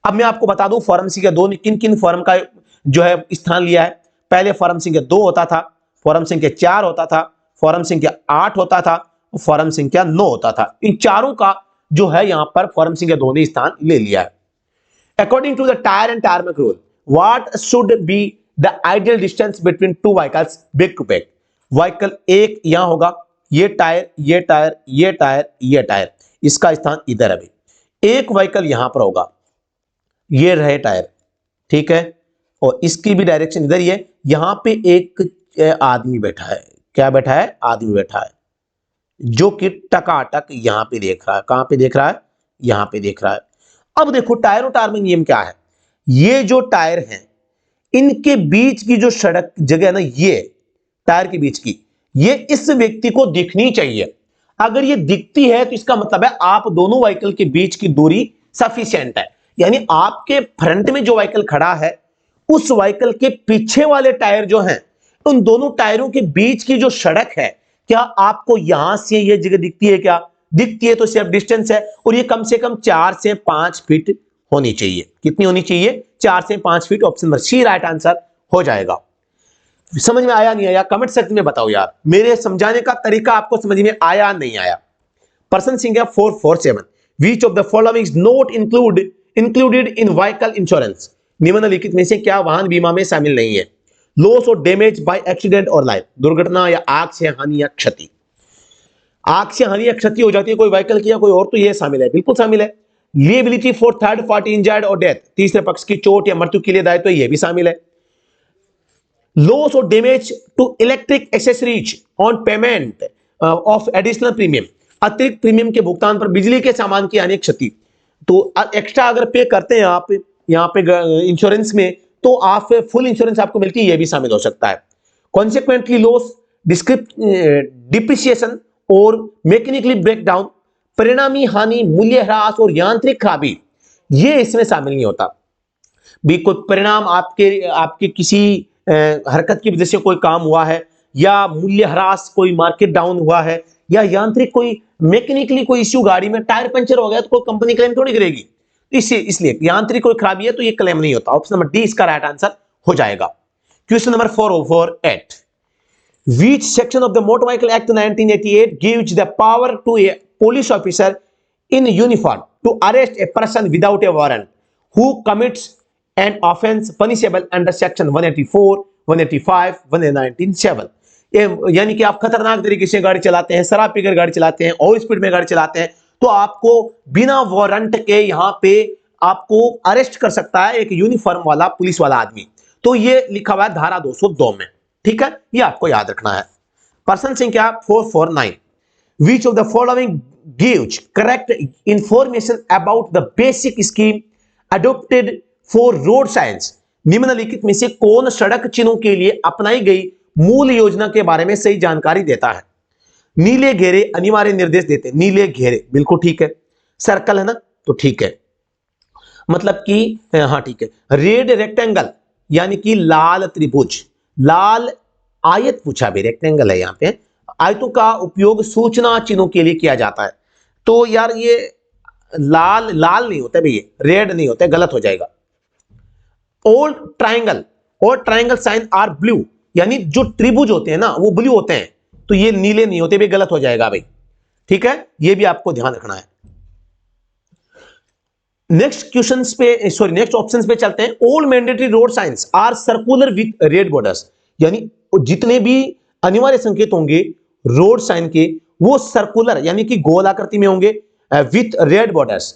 अब मैं आपको बता दूं फॉर्म संख्या 2 ने किन किन फॉर्म का जो है स्थान लिया है। पहले फॉर्म संख्या 2 होता था, फॉर्म संख्या 4 होता था, फॉर्म संख्या 8 होता था, फॉर्म संख्या 9 होता था। इन चारों का जो है यहां पर फॉर्म संख्या 2 ने स्थान ले लिया है। According to the tyre and tarmac rule, what should be the ideal distance between two vehicles back to back? Vehicle एक यहां होगा, ये टायर, ये टायर, ये टायर, ये टायर, इसका स्थान इधर है भाई। एक व्हीकल यहां पर होगा, ये रहे टायर, ठीक है, और इसकी भी डायरेक्शन इधर ही है। यहां पे एक आदमी बैठा है, क्या बैठा है? आदमी बैठा है, जो कि टकाटक यहां पे देख रहा है। कहां पे देख रहा है? यहां पे देख रहा है। अब देखो टायर और टायर में नियम क्या है, ये जो टायर हैं इनके बीच की जो सड़क जगह है ना, ये टायर के बीच की, ये इस व्यक्ति को दिखनी चाहिए। अगर ये दिखती है तो इसका मतलब है आप दोनों व्हीकल के बीच की दूरी सफिशिएंट है, यानी आपके फ्रंट में जो व्हीकल खड़ा है उस व्हीकल के पीछे वाले टायर जो हैं, उन दोनों टायरों के बीच की जो सड़क है, क्या आपको यहां से ये जगह दिखती है? क्या दिखती है? तो सिर्फ डिस्टेंस है, और ये कम से कम 4 से 5 फीट होनी चाहिए। कितनी होनी चाहिए? 4 से 5 feet. Option number C right answer हो जाएगा। समझ में आया नहीं आया? कमेंट सेक्शन में बताओ यार, मेरे समझाने का तरीका आपको समझ में आया नहीं आया? प्रश्न संख्या 447, विच of the following is not included in vehicle insurance? निम्नलिखित में से क्या वाहन बीमा में शामिल नहीं है? लॉस और डैमेज बाय एक्सीडेंट और लाइफ, दुर्घटना या आग से हानि या क्षति। आग से हानि या क्षति हो जाती है कोई व्हीकल की या कोई और, तो यह शामिल है, बिल्कुल शामिल है। Liability for third party injured और डेथ, तीसरे पक्ष की चोट या मृत्यु के लिए दायित्व, तो यह भी शामिल है। लॉस और damage to electric accessories on payment of additional premium, अतिरिक्त प्रीमियम के भुगतान पर बिजली के सामान की अनेक क्षति, तो एक्स्ट्रा अगर पे करते हैं आप यहाँ पे इंश्योरेंस में, तो आप फुल इंश्योरेंस आपको मिलती है, ये भी शामिल हो सकता है। कॉन्सिक्वेंटली लॉस, डिप्रिसिएशन और मैकेनिकली ब्रेकडाउन, परिणामी हानि, मूल्य ह्रास और यांत्रिक खराबी, ये इसमें शामिल नहीं होता। भी कोई परिणाम आपके किसी हरकत की वजह से कोई काम हुआ है, या मूल्य ह्रास, कोई मार्केट डाउन हुआ है, या यांत्रिक कोई मैकेनिकली कोई इश्यू, गाड़ी में टायर पंचर हो गया, तो कोई कंपनी क्लेम थोड़ी करेगी। इसलिए यांत्रिक कोई खराबी है तो ये क्लेम नहीं होता। ऑप्शन नंबर डी इसका राइट आंसर हो जाएगा। Question number 408, which section of the Motor Vehicle Act 1988 gives the power to a police officer in uniform to arrest a person without a warrant who commits an offense punishable under section 184, 185, 197? यानी कि आप खतरनाक तरीके से गाड़ी चलाते हैं, शराब पीकर गाड़ी चलाते हैं, ओवर स्पीड में गाड़ी चलाते हैं, तो आपको बिना वारंट के यहां पे आपको अरेस्ट कर सकता है एक यूनिफॉर्म वाला पुलिस वाला आदमी। तो ये लिखा हुआ है धारा 202 में, ठीक है, ये आपको याद रखना है। प्रश्न संख्या 449, which of the following gives correct information about the basic scheme adopted for road signs? निम्नलिखित में से कौन सड़क चिन्हों के लिए अपनाई गई मूल योजना के बारे में सही जानकारी देता है? नीले घेरे अनिवार्य निर्देश देते हैं, नीले घेरे बिल्कुल ठीक है, सर्कल है ना, तो ठीक है, मतलब कि हाँ ठीक है। रेड रेक्टेंगल यानी कि लाल त्रिभुज, लाल आयत पूछा भी, रेक्टेंगल है यहाँ पे, आयतों का उपयोग सूचना चिन्हों के लिए किया जाता है। तो यार ये लाल नहीं होता भैया, रेड नहीं होता, गलत हो जाएगा। All triangle sign are blue, यानी जो त्रिभुज होते हैं ना वो ब्लू होते हैं, तो ये नीले नहीं होते, भी गलत हो जाएगा भाई, ठीक है, ये भी आपको ध्यान रखना है। नेक्स्ट ऑप्शंस पे चलते हैं। All mandatory road signs are circular with red borders, यानी जितने भी अनिवार्य संकेत होंगे रोड साइन के वो सर्कुलर यानी कि गोल आकृति में होंगे विथ रेड बॉर्डर्स।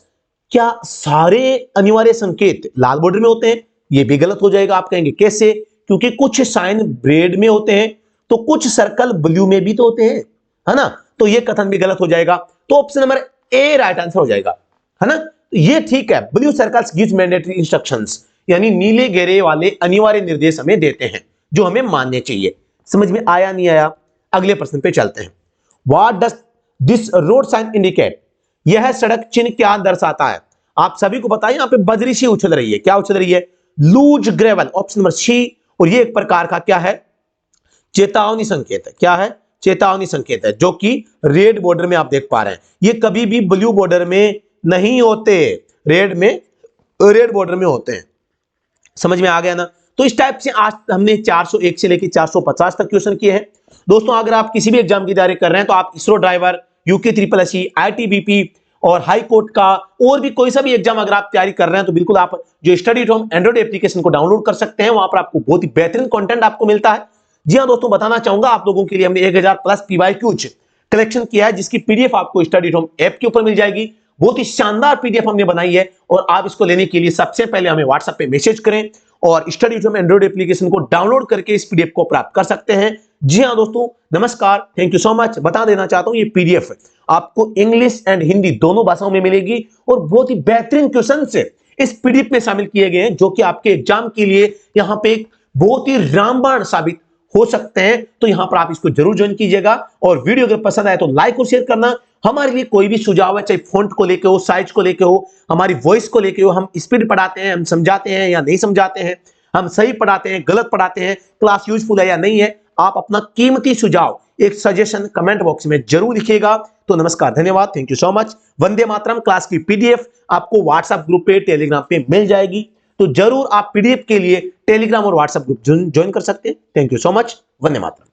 क्या सारे अनिवार्य संकेत लाल बॉर्डर में होते हैं? ये भी गलत हो जाएगा। आप कहेंगे कैसे? क्योंकि कुछ साइन रेड में होते हैं तो कुछ सर्कल ब्लू में भी तो होते हैं, है ना, तो ये कथन भी गलत हो जाएगा। तो option number A right answer हो जाएगा, है ना, ये ठीक है। Blue circles gives mandatory instructions, यानी नीले घेरे वाले अनिवार्य निर्देश हमें देते हैं जो हमें मानने चाहिए। समझ में आया नहीं आया? अगले प्रश्न पे चलते हैं। What does this road sign indicate? यह सड़क चिन्ह क्या दर्शाता है? आप सभी को पता है यहां पे बजरी सी उछल रही है, क्या उछल रही है? Loose gravel, option number C. और ये एक प्रकार का क्या है? चेतावनी संकेत है। क्या है? चेतावनी संकेत है, जो कि रेड बॉर्डर में आप देख पा रहे हैं। ये कभी भी ब्लू बॉर्डर में नहीं होते, रेड बॉर्डर में होते हैं। समझ में आ गया ना? तो इस टाइप से आज हमने 401 से लेकर 450 तक क्वेश्चन किए हैं। दोस्तों अगर आप किसी भी एग्जाम की तैयारी कर रहे हैं तो आप ISRO driver, UK SSSC, ITBP और हाई कोर्ट का और भी कोई सा भी एग्जाम अगर आप तैयारी कर रहे हैं तो बिल्कुल आप जो study at home Android application को डाउनलोड कर सकते हैं। वहां पर आपको बहुत ही बेहतरीन कंटेंट आपको मिलता है। जी हाँ दोस्तों, बताना चाहूंगा आप लोगों के लिए हमने 1000 प्लस PYQs कलेक्शन किया है, जिसकी PDF आपको स्टडी एट होम ऐप के ऊपर मिल जाएगी। बहुत ही शानदार PDF हमने बनाई है और आप इसको लेने के लिए सबसे पहले हमें व्हाट्सएप पे मैसेज करें और study at home Android application को डाउनलोड करके इस PDF को प्राप्त कर सकते हैं। जी हाँ दोस्तों, नमस्कार, थैंक यू सो मच। बता देना चाहता हूं ये PDF आपको इंग्लिश एंड हिंदी दोनों भाषाओं में मिलेगी और बहुत ही बेहतरीन क्वेश्चन से इस PDF में शामिल किए गए हैं, जो कि आपके एग्जाम के लिए यहाँ पे एक बहुत ही रामबाण साबित हो सकते हैं। तो यहां पर आप इसको जरूर ज्वाइन कीजिएगा और वीडियो अगर पसंद आए तो लाइक और शेयर करना। हमारे लिए कोई भी सुझाव है, चाहे फॉन्ट को लेके हो, साइज को लेके हो, हमारी वॉइस को लेके हो, हम स्पीड पढ़ाते हैं, हम समझाते हैं या नहीं समझाते हैं, हम सही पढ़ाते हैं, गलत पढ़ाते हैं, क्लास यूजफुल है या नहीं है, आप अपना कीमती सुझाव एक सजेशन कमेंट बॉक्स में जरूर लिखिएगा। तो नमस्कार, धन्यवाद, thank you so much. Vande Mataram class की PDF आपको व्हाट्सएप ग्रुप पे, टेलीग्राम पे मिल जाएगी, तो जरूर आप PDF के लिए टेलीग्राम और व्हाट्सएप ग्रुप ज्वाइन कर सकते हैं। Thank you so much. Vande Mataram.